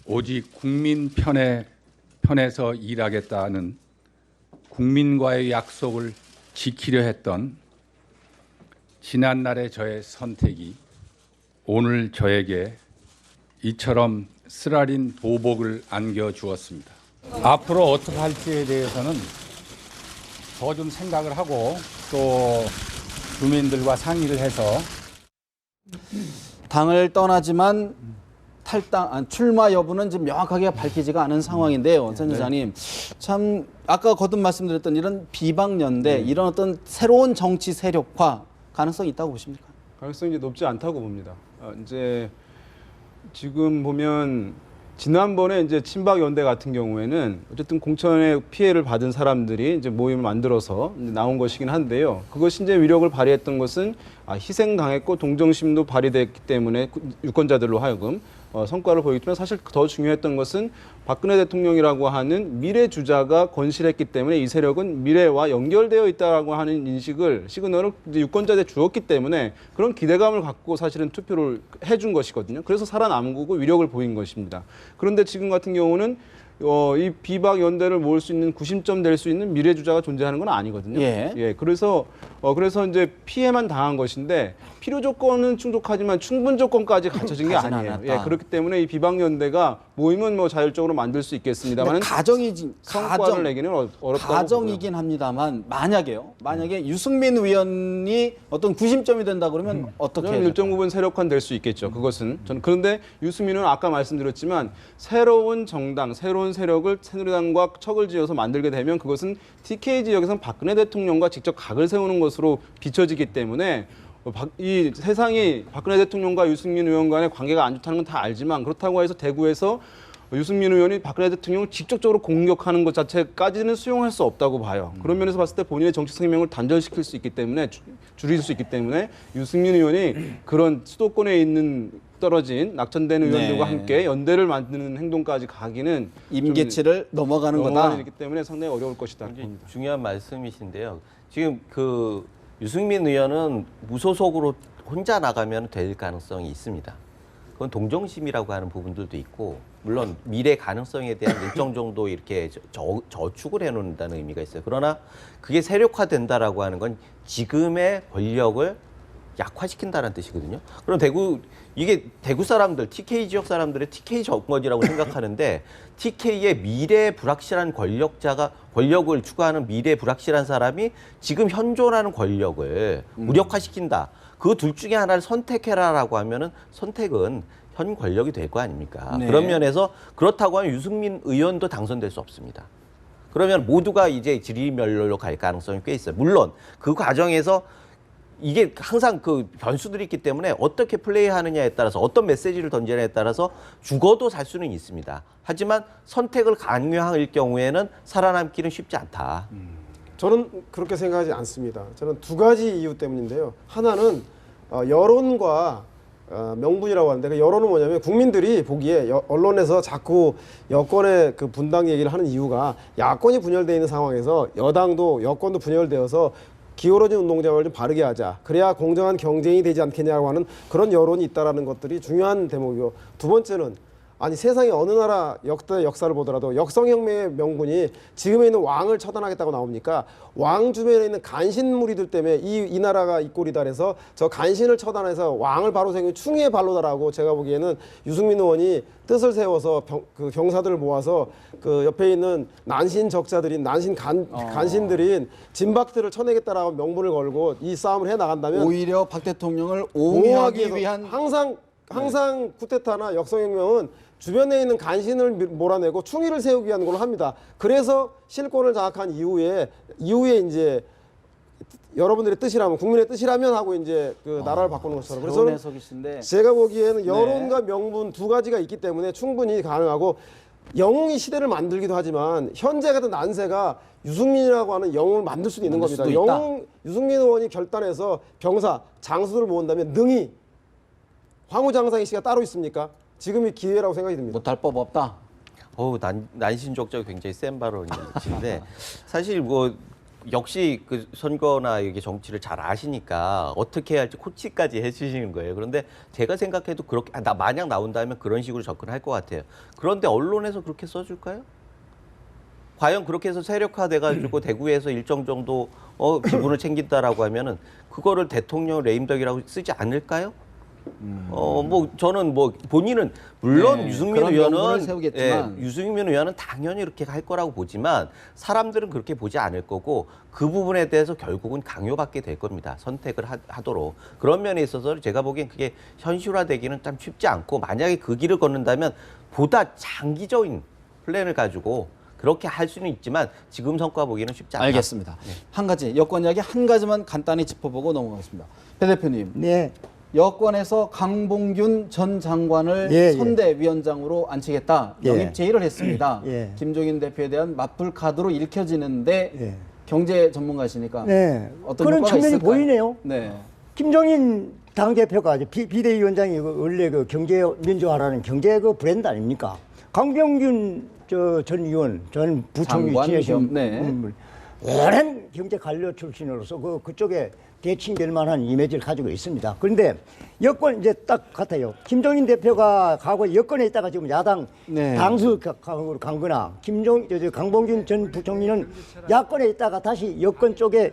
오직 국민 편에서 일하겠다는 국민과의 약속을 지키려 했던 지난날의 저의 선택이 오늘 저에게 이처럼 쓰라린 보복을 안겨주었습니다. 앞으로 어떻게 할지에 대해서는 더 좀 생각을 하고 또 주민들과 상의를 해서 당을 떠나지만 출마 여부는 지금 명확하게 밝히지가 않은 상황인데요, 전 기자님. 참 아까 거듭 말씀드렸던 이런 비박연대, 이런 어떤 새로운 정치 세력화 가능성이 있다고 보십니까? 가능성이 이제 높지 않다고 봅니다. 이제 지금 보면 지난번에 이제 친박 연대 같은 경우에는 어쨌든 공천의 피해를 받은 사람들이 이제 모임을 만들어서 이제 나온 것이긴 한데요. 그것이 이제 위력을 발휘했던 것은 희생당했고 동정심도 발휘됐기 때문에 유권자들로 하여금 성과를 보이기 때문에 사실 더 중요했던 것은 박근혜 대통령이라고 하는 미래 주자가 건실했기 때문에 이 세력은 미래와 연결되어 있다라고 하는 시그널을 이제 유권자들에 주었기 때문에 그런 기대감을 갖고 사실은 투표를 해준 것이거든요. 그래서 살아남은 거고 위력을 보인 것입니다. 그런데 지금 같은 경우는 이 비박 연대를 모을 수 있는 구심점 될 수 있는 미래 주자가 존재하는 건 아니거든요. 예. 그래서 이제 피해만 당한 것인데 필요 조건은 충족하지만 충분 조건까지 갖춰진 게 가진 아니에요. 않았다. 그렇기 때문에 이 비박 연대가 모임은 뭐 자율적으로 만들 수 있겠습니다만 성과를 내기는 어렵다고 가정이긴 합니다만 만약에 유승민 의원이 어떤 구심점이 된다 그러면 어떻게 해야 저는 일정 부분 세력화될 수 있겠죠. 그것은 저는 그런데 유승민은 아까 말씀드렸지만 새로운 정당, 새로운 세력을 새누리당과 척을 지어서 만들게 되면 그것은 TK 지역에서는 박근혜 대통령과 직접 각을 세우는 것으로 비춰지기 때문에 이 세상이 박근혜 대통령과 유승민 의원 간의 관계가 안 좋다는 건 다 알지만 그렇다고 해서 대구에서 유승민 의원이 박근혜 대통령을 직접적으로 공격하는 것 자체까지는 수용할 수 없다고 봐요. 그런 면에서 봤을 때 본인의 정치 생명을 단절시킬 수 있기 때문에 줄일 수 있기 때문에 유승민 의원이 그런 수도권에 있는 떨어진 낙천된 의원들과 함께 연대를 만드는 행동까지 가기는 임계치를 넘어가는 거다. 일이기 때문에 상당히 어려울 것이다 봅니다. 중요한 말씀이신데요. 지금 그 유승민 의원은 무소속으로 혼자 나가면 될 가능성이 있습니다. 그건 동정심이라고 하는 부분들도 있고 물론 미래 가능성에 대한 일정 정도 이렇게 저축을 해놓는다는 의미가 있어요. 그러나 그게 세력화된다라고 하는 건 지금의 권력을 약화시킨다는 뜻이거든요. 그럼 이게 대구 사람들, TK 지역 사람들의 TK 정권이라고 생각하는데 TK의 미래 불확실한 권력을 추구하는 미래 불확실한 사람이 지금 현존하는 권력을 무력화시킨다. 그 둘 중에 하나를 선택해라라고 하면은 선택은 현 권력이 될 거 아닙니까? 네. 그런 면에서 그렇다고 하면 유승민 의원도 당선될 수 없습니다. 그러면 모두가 이제 지리멸렬로 갈 가능성이 꽤 있어요. 물론 그 과정에서 이게 항상 그 변수들이 있기 때문에 어떻게 플레이하느냐에 따라서 어떤 메시지를 던지느냐에 따라서 죽어도 살 수는 있습니다. 하지만 선택을 강요할 경우에는 살아남기는 쉽지 않다. 저는 그렇게 생각하지 않습니다. 저는 두 가지 이유 때문인데요. 하나는 여론과 명분이라고 하는데 그 여론은 뭐냐면 국민들이 보기에 언론에서 자꾸 여권의 그 분당 얘기를 하는 이유가 야권이 분열되어 있는 상황에서 여당도 여권도 분열되어서 기울어진 운동장을 좀 바르게 하자. 그래야 공정한 경쟁이 되지 않겠냐고 하는 그런 여론이 있다라는 것들이 중요한 대목이고 두 번째는 아니 세상의 어느 나라 역사를 보더라도 역성혁명의 명분이 지금에 있는 왕을 처단하겠다고 나옵니까? 왕 주변에 있는 간신무리들 때문에 이 나라가 이 꼴이다 그래서 저 간신을 처단해서 왕을 바로 세우는 충의의 발로다라고 제가 보기에는 유승민 의원이 뜻을 세워서 그 병사들을 모아서 그 옆에 있는 난신 적자들인 간신들인 진박들을 쳐내겠다라고 명분을 걸고 이 싸움을 해 나간다면 오히려 박 대통령을 옹호하기 위한 항상 쿠데타나 역성혁명은 주변에 있는 간신을 몰아내고 충의를 세우기 위한 걸로 합니다. 그래서 실권을 장악한 이후에 이제 여러분들의 뜻이라면 국민의 뜻이라면 하고 이제 그 나라를 바꾸는 것처럼 새로운 그래서 해석이신데 제가 보기에는 여론과 명분 두 가지가 있기 때문에 충분히 가능하고 영웅이 시대를 만들기도 하지만 현재 같은 난세가 유승민이라고 하는 영웅을 만들 수도 있는 겁니다. 유승민 의원이 결단해서 병사 장수들을 모은다면 능히 황후장상의 시가 따로 있습니까? 지금이 기회라고 생각이 듭니다. 못할 법 없다. 난신족적 굉장히 센 발언이신데 사실 뭐 역시 그 선거나 이게 정치를 잘 아시니까 어떻게 해야 할지 코치까지 해주시는 거예요. 그런데 제가 생각해도 그렇게 만약 나온다면 그런 식으로 접근할 것 같아요. 그런데 언론에서 그렇게 써줄까요? 과연 그렇게 해서 세력화돼가지고 대구에서 일정 정도 기분을 챙긴다라고 하면은 그거를 대통령 레임덕이라고 쓰지 않을까요? 뭐 저는 뭐 본인은 물론 네, 유승민 그런 명분을 의원은 세우겠지만. 유승민 의원은 당연히 이렇게 할 거라고 보지만 사람들은 그렇게 보지 않을 거고 그 부분에 대해서 결국은 강요받게 될 겁니다. 선택을 하도록. 그런 면에 있어서 제가 보기엔 그게 현실화되기는 참 쉽지 않고 만약에 그 길을 걷는다면 보다 장기적인 플랜을 가지고 그렇게 할 수는 있지만 지금 성과 보기는 쉽지 않다. 알겠습니다. 한 가지 여권 이야기 한 가지만 간단히 짚어보고 넘어가겠습니다. 배 대표님, 네. 여권에서 강봉균 전 장관을 예, 예. 선대위원장으로 앉히겠다 예. 영입 제의를 했습니다. 예. 김종인 대표에 대한 맞불 카드로 읽혀지는데 예. 경제 전문가시니까 네. 어떤 그런 효과가 측면이 있을까요? 보이네요. 네. 김종인 당대표가 비대위원장이 원래 그 경제 민주화라는 경제 그 브랜드 아닙니까? 강병균 전 의원, 전 부총리 장관 지내신 네. 오랜 경제 관료 출신으로서 그쪽에 대칭될 만한 이미지를 가지고 있습니다. 그런데 여권 이제 딱 같아요. 김종인 대표가 과거 여권에 있다가 지금 야당 네. 당수 간 거나 강봉균 전 부총리는 야권에 있다가 다시 여권 쪽에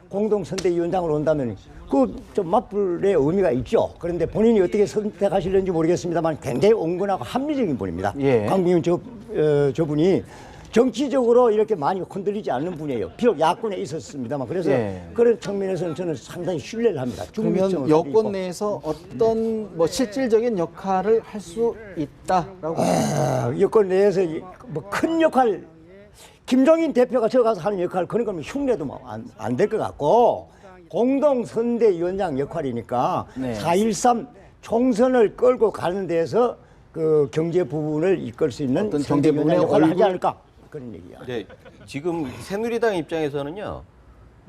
공동선대위원장으로 온다면 그 좀 맞불의 의미가 있죠. 그런데 본인이 어떻게 선택하실는지 모르겠습니다만 굉장히 온건하고 합리적인 분입니다. 예. 강병균 저분이 정치적으로 이렇게 많이 흔들리지 않는 분이에요. 비록 야권에 있었습니다만 그래서 예. 그런 측면에서는 저는 상당히 신뢰를 합니다. 그러면 중립성을 여권 가지고. 내에서 어떤 뭐 실질적인 역할을 할 수 있다라고 여권 내에서 뭐 큰 역할 김종인 대표가 저 가서 하는 역할 그런 거면 흉내도 안 될 것 같고 공동선대위원장 역할이니까 네. 4.13 총선을 끌고 가는 데서 그 경제 부분을 이끌 수 있는 어떤 경제 부분의 선대위원장 역할을 하지 얼굴? 않을까 그런 얘기야. 네, 지금 새누리당 입장에서는요.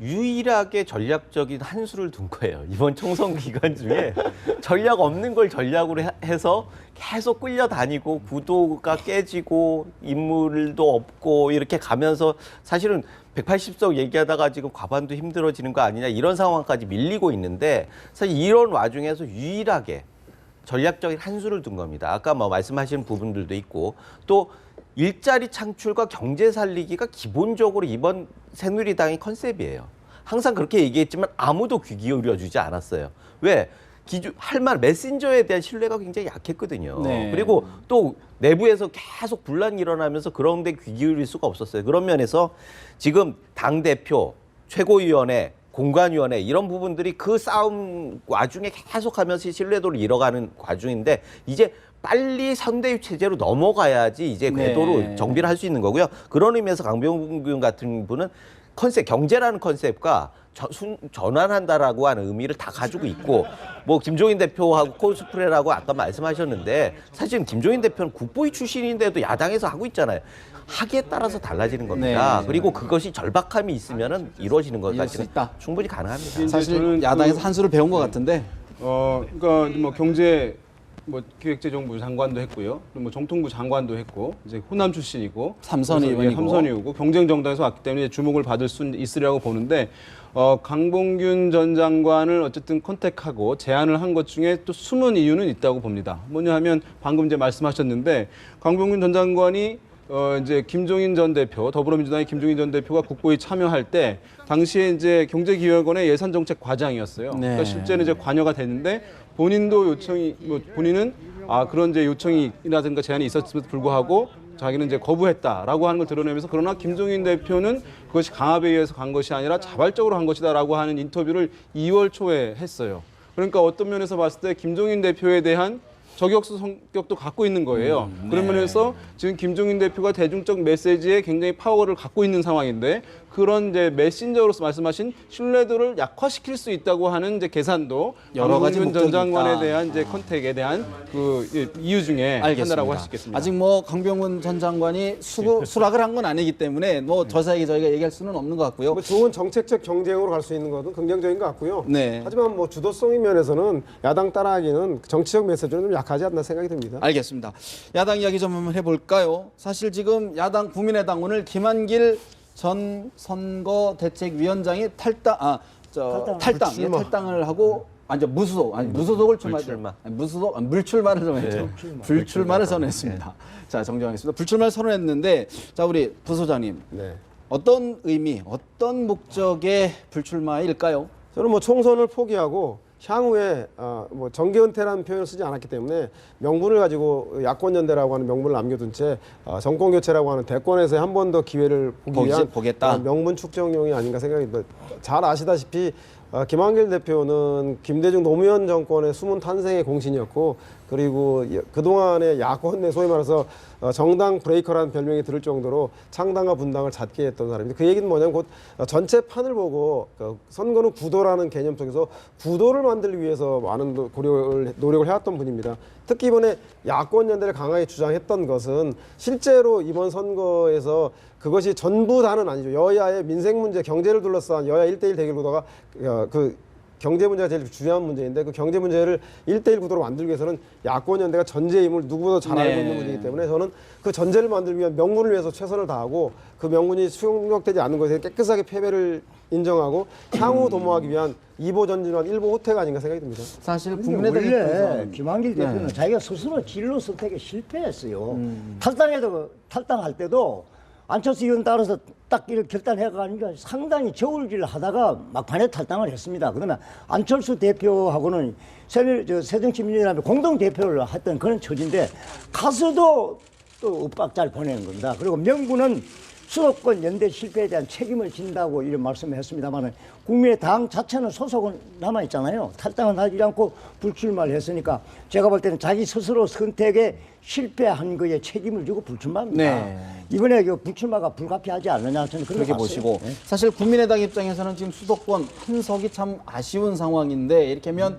유일하게 전략적인 한 수를 둔 거예요. 이번 총선 기간 중에 전략 없는 걸 전략으로 해서 계속 끌려다니고 구도가 깨지고 인물도 없고 이렇게 가면서 사실은 180석 얘기하다가 지금 과반도 힘들어지는 거 아니냐 이런 상황까지 밀리고 있는데 사실 이런 와중에서 유일하게 전략적인 한 수를 둔 겁니다. 아까 뭐 말씀하신 부분들도 있고 또 일자리 창출과 경제 살리기가 기본적으로 이번 새누리당의 컨셉이에요. 항상 그렇게 얘기했지만 아무도 귀 기울여주지 않았어요. 왜? 할 말 메신저에 대한 신뢰가 굉장히 약했거든요. 네. 그리고 또 내부에서 계속 분란이 일어나면서 그런 데 귀 기울일 수가 없었어요. 그런 면에서 지금 당대표, 최고위원회, 공관위원회 이런 부분들이 그 싸움 와중에 계속하면서 신뢰도를 잃어가는 과정인데 이제 빨리 선대위 체제로 넘어가야지 이제 궤도로 네. 정비를 할 수 있는 거고요. 그런 의미에서 강병균 같은 분은 컨셉, 경제라는 컨셉과 전환한다라고 하는 의미를 다 가지고 있고 뭐 김종인 대표하고 코스프레라고 아까 말씀하셨는데 사실 김종인 대표는 국보위 출신인데도 야당에서 하고 있잖아요. 하기에 따라서 달라지는 겁니다. 네. 그리고 그것이 절박함이 있으면은 이루어지는 이룰 수 것까지는 있다. 충분히 가능합니다. 이제 사실 저는 야당에서 그- 한 수를 배운 것 같은데 그러니까 뭐 경제 뭐 기획재정부 장관도 했고요. 또 뭐 정통부 장관도 했고 이제 호남 출신이고 삼선 그래서, 예, 의원이고. 삼선 의원이고 경쟁 정당에서 왔기 때문에 주목을 받을 수 있으리라고 보는데 강봉균 전 장관을 어쨌든 컨택하고 제안을 한 것 중에 또 숨은 이유는 있다고 봅니다. 뭐냐 하면 방금 이제 말씀하셨는데 강봉균 전 장관이 이제 김종인 전 대표, 더불어민주당의 김종인 전 대표가 국보에 참여할 때 당시에 이제 경제기획원의 예산정책 과장이었어요. 네. 그러니까 실제는 이제 관여가 됐는데 본인도 요청이 본인은 그런 이제 요청이라든가 제안이 있었음에도 불구하고 자기는 이제 거부했다라고 하는 걸 드러내면서 그러나 김종인 대표는 그것이 강압에 의해서 간 것이 아니라 자발적으로 한 것이다라고 하는 인터뷰를 2월 초에 했어요. 그러니까 어떤 면에서 봤을 때 김종인 대표에 대한 저격수 성격도 갖고 있는 거예요. 그런 면에서 지금 김종인 대표가 대중적 메시지에 굉장히 파워를 갖고 있는 상황인데 그런 이제 메신저로서 말씀하신 신뢰도를 약화시킬 수 있다고 하는 이제 계산도 여러 가지 강봉균 전 목적이 장관에 있다. 대한 이제 컨택에 대한 그 이유 중에 하나라고 할 수 있겠습니다. 아직 뭐 강병훈 전 장관이 수락을 한 건 아니기 때문에 뭐 자세하게 저희가 얘기할 수는 없는 것 같고요. 뭐 좋은 정책적 경쟁으로 갈 수 있는 것은 긍정적인 것 같고요. 네. 하지만 뭐 주도성의 면에서는 야당 따라하기는 정치적 메시지는 좀 약하지 않나 생각이 듭니다. 알겠습니다. 야당 이야기 좀 한번 해볼까요? 사실 지금 야당 국민의당 오늘 김한길 전 선거대책위원장이 탈당을 하고 완전 무소속을 불출마. 물출마를 선언했죠. 불출마를 선언했습니다. 자, 정정하겠습니다. 불출마를 선언했는데 자, 우리 부소장님 네. 어떤 의미, 어떤 목적의 불출마일까요? 저는 뭐 총선을 포기하고 향후에 뭐 정계 은퇴라는 표현을 쓰지 않았기 때문에 명분을 가지고 야권연대라고 하는 명분을 남겨둔 채 정권 교체라고 하는 대권에서 한 번 더 기회를 보기 위한 보겠다. 명분 축적용이 아닌가 생각이 듭니다. 잘 아시다시피 김한길 대표는 김대중 노무현 정권의 숨은 탄생의 공신이었고, 그리고 그동안의 야권 내 소위 말해서 정당 브레이커라는 별명이 들을 정도로 창당과 분당을 잦게 했던 사람인데, 그 얘기는 뭐냐면 곧 전체 판을 보고 선거는 구도라는 개념 속에서 구도를 만들기 위해서 많은 노력을 해왔던 분입니다. 특히 이번에 야권 연대를 강하게 주장했던 것은 실제로 이번 선거에서 그것이 전부 다는 아니죠. 여야의 민생 문제, 경제를 둘러싼 여야 1대1 대결 구도가 그 경제 문제가 제일 중요한 문제인데, 그 경제 문제를 1대1 구도로 만들기 위해서는 야권 연대가 전제임을 누구보다 잘 알고 있는 문제이기 때문에 저는 그 전제를 만들기 위한 명분을 위해서 최선을 다하고, 그 명분이 수용되지 않는 것에 깨끗하게 패배를 인정하고 향후 도모하기 위한 2보 전진한 1보 후퇴가 아닌가 생각이 듭니다. 사실 근데 국민의당 원래 입장에서는 김한길 대표는 자기가 스스로 진로 선택에 실패했어요. 탈당할 때도 안철수 의원 따라서 딱 이렇게 결단해가니까 상당히 저울질을 하다가 막판에 탈당을 했습니다. 그러나 안철수 대표하고는 새정치민주연합의 공동 대표를 했던 그런 처지인데, 가서도 또 엇박자를 보내는 겁니다. 그리고 명분은 수도권 연대 실패에 대한 책임을 진다고 이런 말씀을 했습니다만, 국민의당 자체는 소속은 남아있잖아요. 탈당은 하지 않고 불출마를 했으니까 제가 볼 때는 자기 스스로 선택에 실패한 거에 책임을 지고 불출마합니다. 네. 이번에 그 불출마가 불가피하지 않느냐, 저는 그렇게 그렇게 봤어요. 보시고 네. 사실 국민의당 입장에서는 지금 수도권 한 석이 참 아쉬운 상황인데, 이렇게 하면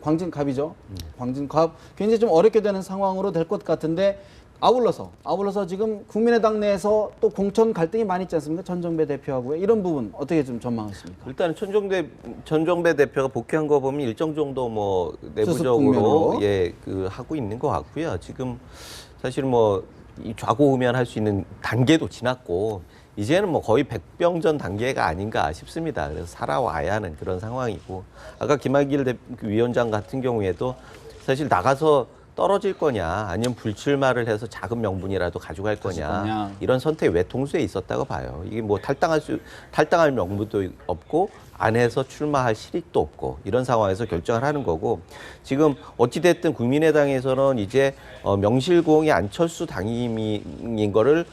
광진갑이죠. 광진갑 굉장히 좀 어렵게 되는 상황으로 될 것 같은데, 아울러서 지금 국민의당 내에서 또 공천 갈등이 많이 있지 않습니까? 전정배 대표하고요. 이런 부분 어떻게 좀 전망하십니까? 일단 전정배 대표가 복귀한 거 보면 일정 정도 뭐 수습 내부적으로 국면으로. 하고 있는 것 같고요. 지금 사실 뭐 이 좌고우면할 수 있는 단계도 지났고, 이제는 뭐 거의 백병전 단계가 아닌가 싶습니다. 그래서 살아와야 하는 그런 상황이고, 아까 김한길 위원장 같은 경우에도 사실 나가서 떨어질 거냐, 아니면 불출마를 해서 작은 명분이라도 가져갈 거냐, 이런 선택이 외통수에 있었다고 봐요. 이게 뭐 탈당할 명분도 없고 안에서 출마할 실익도 없고, 이런 상황에서 결정을 하는 거고, 지금 어찌됐든 국민의당에서는 이제 명실공히 안철수 당임인 거를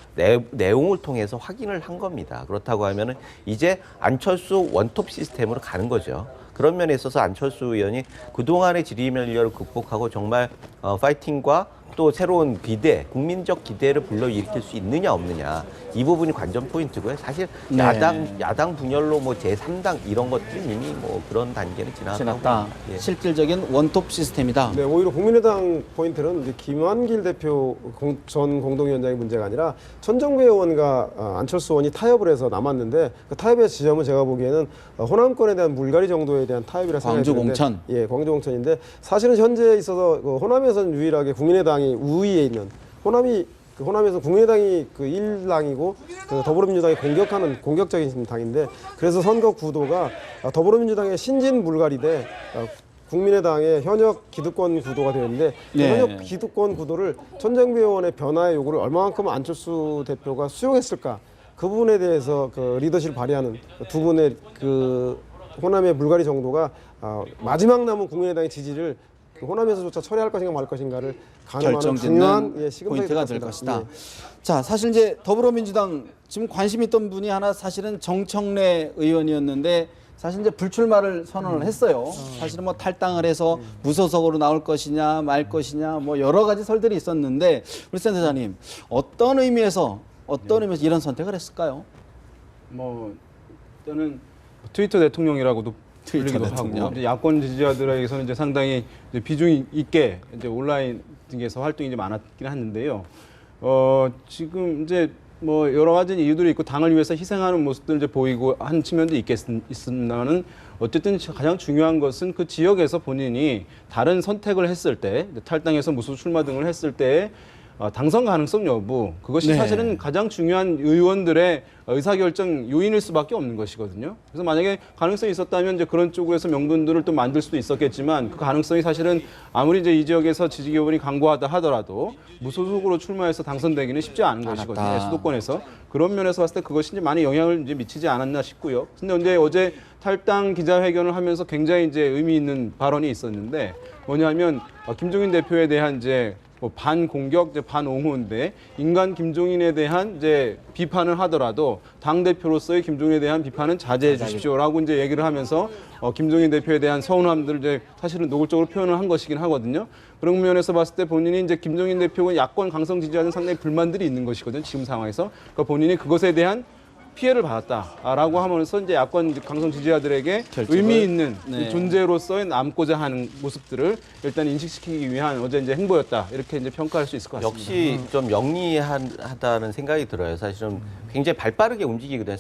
내용을 통해서 확인을 한 겁니다. 그렇다고 하면은 이제 안철수 원톱 시스템으로 가는 거죠. 그런 면에 있어서 안철수 의원이 그동안의 지리멸렬을 극복하고 정말 파이팅과 또 새로운 기대, 국민적 기대를 불러일으킬 수 있느냐 없느냐, 이 부분이 관전 포인트고요. 사실 야당 분열로 뭐 제3당 이런 것들은 이미 뭐 그런 단계는 지났다. 예. 실질적인 원톱 시스템이다. 네, 오히려 국민의당 포인트는 이제 김한길 대표 전 공동위원장의 문제가 아니라 천정배 의원과 안철수 의원이 타협을 해서 남았는데, 그 타협의 지점은 제가 보기에는 호남권에 대한 물갈이 정도에 대한 타협이라 생각이 드는데, 광주 공천. 예, 광주 공천인데, 사실은 현재 있어서 호남에서는 유일하게 국민의당이 우위에 있는, 호남에서 국민의당이 그 1당이고 그 더불어민주당이 공격적인 당인데, 그래서 선거 구도가 더불어민주당의 신진 물갈이 대 국민의당의 현역 기득권 구도가 되었는데, 그 현역 기득권 구도를 천정배 의원의 변화의 요구를 얼마만큼 안철수 대표가 수용했을까, 그 부분에 대해서 그 리더십을 발휘하는 두 분의 그 호남의 물갈이 정도가 마지막 남은 국민의당의 지지를 호남에서조차 처리할 것인가 말 것인가를 가늠하는 중요한 포인트가 될 것이다. 예. 자, 사실 이제 더불어민주당 지금 관심 있던 분이 하나, 사실은 정청래 의원이었는데, 사실 이제 불출마를 선언을 했어요. 사실은 뭐 탈당을 해서 무소속으로 나올 것이냐 말 것이냐 뭐 여러 가지 설들이 있었는데, 우리 센터장님 어떤 의미에서 이런 선택을 했을까요? 뭐 저는 트위터 대통령이라고도 불리기도 하고, 이제 야권 지지자들에게서는 이제 상당히 이제 비중 있게 이제 온라인 등에서 활동이 좀 많았긴 했는데요. 지금 이제 뭐 여러 가지 이유들이 있고 당을 위해서 희생하는 모습들 이제 보이고 한 측면도 있습니다만은, 어쨌든 가장 중요한 것은 그 지역에서 본인이 다른 선택을 했을 때, 탈당해서 무소 출마 등을 했을 때 당선 가능성 여부 그것이 네. 사실은 가장 중요한 의원들의 의사결정 요인일 수밖에 없는 것이거든요. 그래서 만약에 가능성이 있었다면 이제 그런 쪽에서 명분들을 또 만들 수도 있었겠지만 그 가능성이 사실은 아무리 이제 이 지역에서 지지 기반이 강고하다 하더라도 무소속으로 출마해서 당선되기는 쉽지 않은 것이거든요. 수도권에서 그런 면에서 봤을 때 그것이 이제 많이 영향을 이제 미치지 않았나 싶고요. 근데 어제 탈당 기자회견을 하면서 굉장히 이제 의미 있는 발언이 있었는데 뭐냐면 김종인 대표에 대한 이제 뭐 반공격, 이제 반옹호인데 인간 김종인에 대한 이제 비판을 하더라도 당 대표로서의 김종인에 대한 비판은 자제해 주십시오라고 이제 얘기를 하면서 김종인 대표에 대한 서운함들을 이제 사실은 노골적으로 표현을 한 것이긴 하거든요. 그런 면에서 봤을 때 본인이 이제 김종인 대표가 야권 강성 지지하는 상당히 불만들이 있는 것이거든요. 지금 상황에서 그러니까 본인이 그것에 대한 피해를 받았다라고 하면서 이제 야권 강성 지지자들에게 의미 있는 네. 존재로서의 남고자 하는 모습들을 일단 인식시키기 위한 어제 이제 행보였다 이렇게 이제 평가할 수 있을 것 같습니다. 역시 좀 영리하다는 생각이 들어요. 사실은 굉장히 발빠르게 움직이거든요.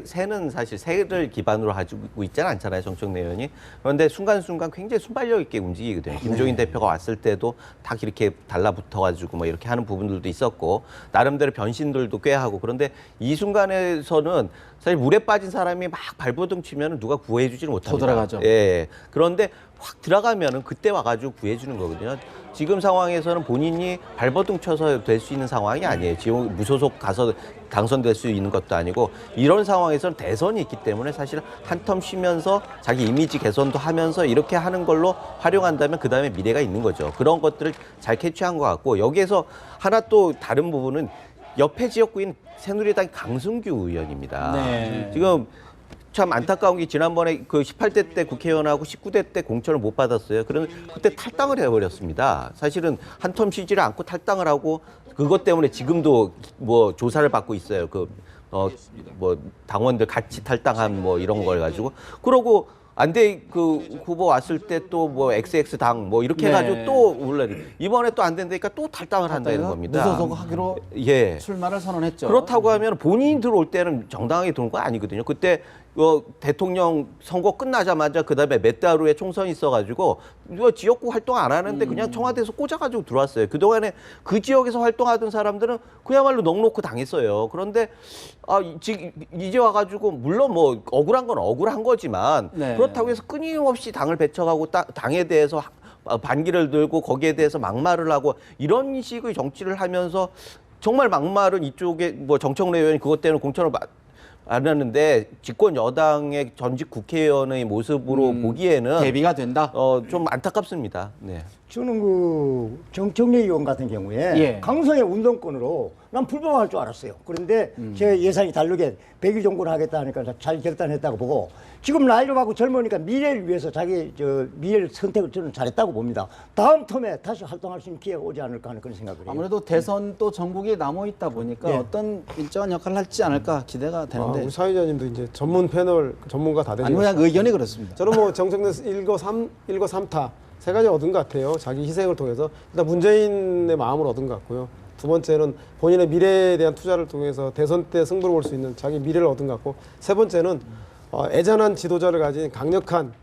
새는 사실 새를 기반으로 가지고 있지는 않잖아요. 정청래 의원이. 그런데 순간순간 굉장히 순발력 있게 움직이거든요. 김종인 대표가 왔을 때도 딱 이렇게 달라붙어가지고 뭐 이렇게 하는 부분들도 있었고 나름대로 변신들도 꽤 하고 그런데 이 순간에서는 사실 물에 빠진 사람이 막 발버둥 치면 누가 구해주지는 못합니다. 도드라가죠. 예. 그런데 확 들어가면은 그때 와가지고 구해주는 거거든요. 지금 상황에서는 본인이 발버둥 쳐서 될 수 있는 상황이 아니에요. 지금 무소속 가서 당선될 수 있는 것도 아니고 이런 상황에서는 대선이 있기 때문에 사실 한 텀 쉬면서 자기 이미지 개선도 하면서 이렇게 하는 걸로 활용한다면 그 다음에 미래가 있는 거죠. 그런 것들을 잘 캐치한 것 같고 여기에서 하나 또 다른 부분은 옆에 지역구인 새누리당 강승규 의원입니다. 네. 지금 참 안타까운 게 지난번에 그 18대 때 국회의원하고 19대 때 공천을 못 받았어요. 그런데 그때 탈당을 해버렸습니다. 사실은 한 텀 쉬지를 않고 탈당을 하고 그것 때문에 지금도 뭐 조사를 받고 있어요. 뭐 당원들 같이 탈당한 뭐 이런 걸 가지고 그러고 안대 그 후보 왔을 때 또 뭐 XX 당 뭐 이렇게 네. 해가지고 또 원래 이번에 또 안 된다니까 또 탈당을 한다는 겁니다. 무소속하기로 예. 출마를 선언했죠. 그렇다고 하면 본인이 들어올 때는 정당하게 들어온 거 아니거든요. 그때 대통령 선거 끝나자마자 그다음에 몇 달 후에 총선이 있어가지고 지역구 활동 안 하는데 그냥 청와대에서 꽂아가지고 들어왔어요. 그동안에 그 지역에서 활동하던 사람들은 그야말로 넉넉히 당했어요. 그런데 이제 와가지고 물론 뭐 억울한 건 억울한 거지만 네. 그렇다고 해서 끊임없이 당을 배척하고 당에 대해서 반기를 들고 거기에 대해서 막말을 하고 이런 식의 정치를 하면서 정말 막말은 이쪽에 뭐 정청래 의원이 그것 때문에 공천을 안 하는데 집권 여당의 전직 국회의원의 모습으로 보기에는 대비가 된다. 좀 안타깝습니다. 네. 저는 그 정청래 의원 같은 경우에 예. 강성의 운동권으로 난 불법할 줄 알았어요. 그런데 제 예상이 다르게 100일 정도를 하겠다 하니까 잘 결단했다고 보고 지금 나이를 받고 젊으니까 미래를 위해서 자기 미래를 선택을 저는 잘했다고 봅니다. 다음 텀에 다시 활동할 수 있는 기회가 오지 않을까 하는 그런 생각을 해요. 아무래도 대선 또 전국에 남아 있다 보니까 네. 어떤 일정한 역할을 할지 않을까 기대가 되는데 우리 사회자님도 이제 전문 패널 전문가 다 아니 되시고 그냥 의견이 그렇습니다. 저는 뭐 정청래 1거 3타 세 가지 얻은 것 같아요. 자기 희생을 통해서 일단 문재인의 마음을 얻은 것 같고요. 두 번째는 본인의 미래에 대한 투자를 통해서 대선 때 승부를 볼 수 있는 자기 미래를 얻은 것 같고 세 번째는 애잔한 지도자를 가진 강력한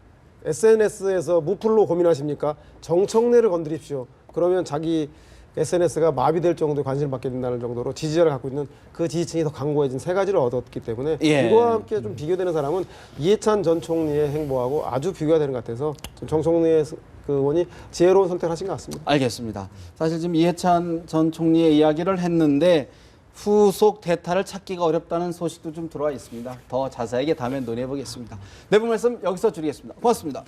SNS에서 무플로 고민하십니까? 정청래를 건드립시오. 그러면 자기 SNS가 마비될 정도의 관심을 받게 된다는 정도로 지지자를 갖고 있는 그 지지층이 더 강고해진 세 가지를 얻었기 때문에 예. 이거와 함께 좀 비교되는 사람은 이해찬 전 총리의 행보하고 아주 비교가 되는 것 같아서 좀 정청래 그 의원이 지혜로운 선택을 하신 것 같습니다. 알겠습니다. 사실 지금 이해찬 전 총리의 이야기를 했는데 후속 대타를 찾기가 어렵다는 소식도 좀 들어와 있습니다. 더 자세하게 다음에 논의해 보겠습니다. 내부 말씀 여기서 줄이겠습니다. 고맙습니다.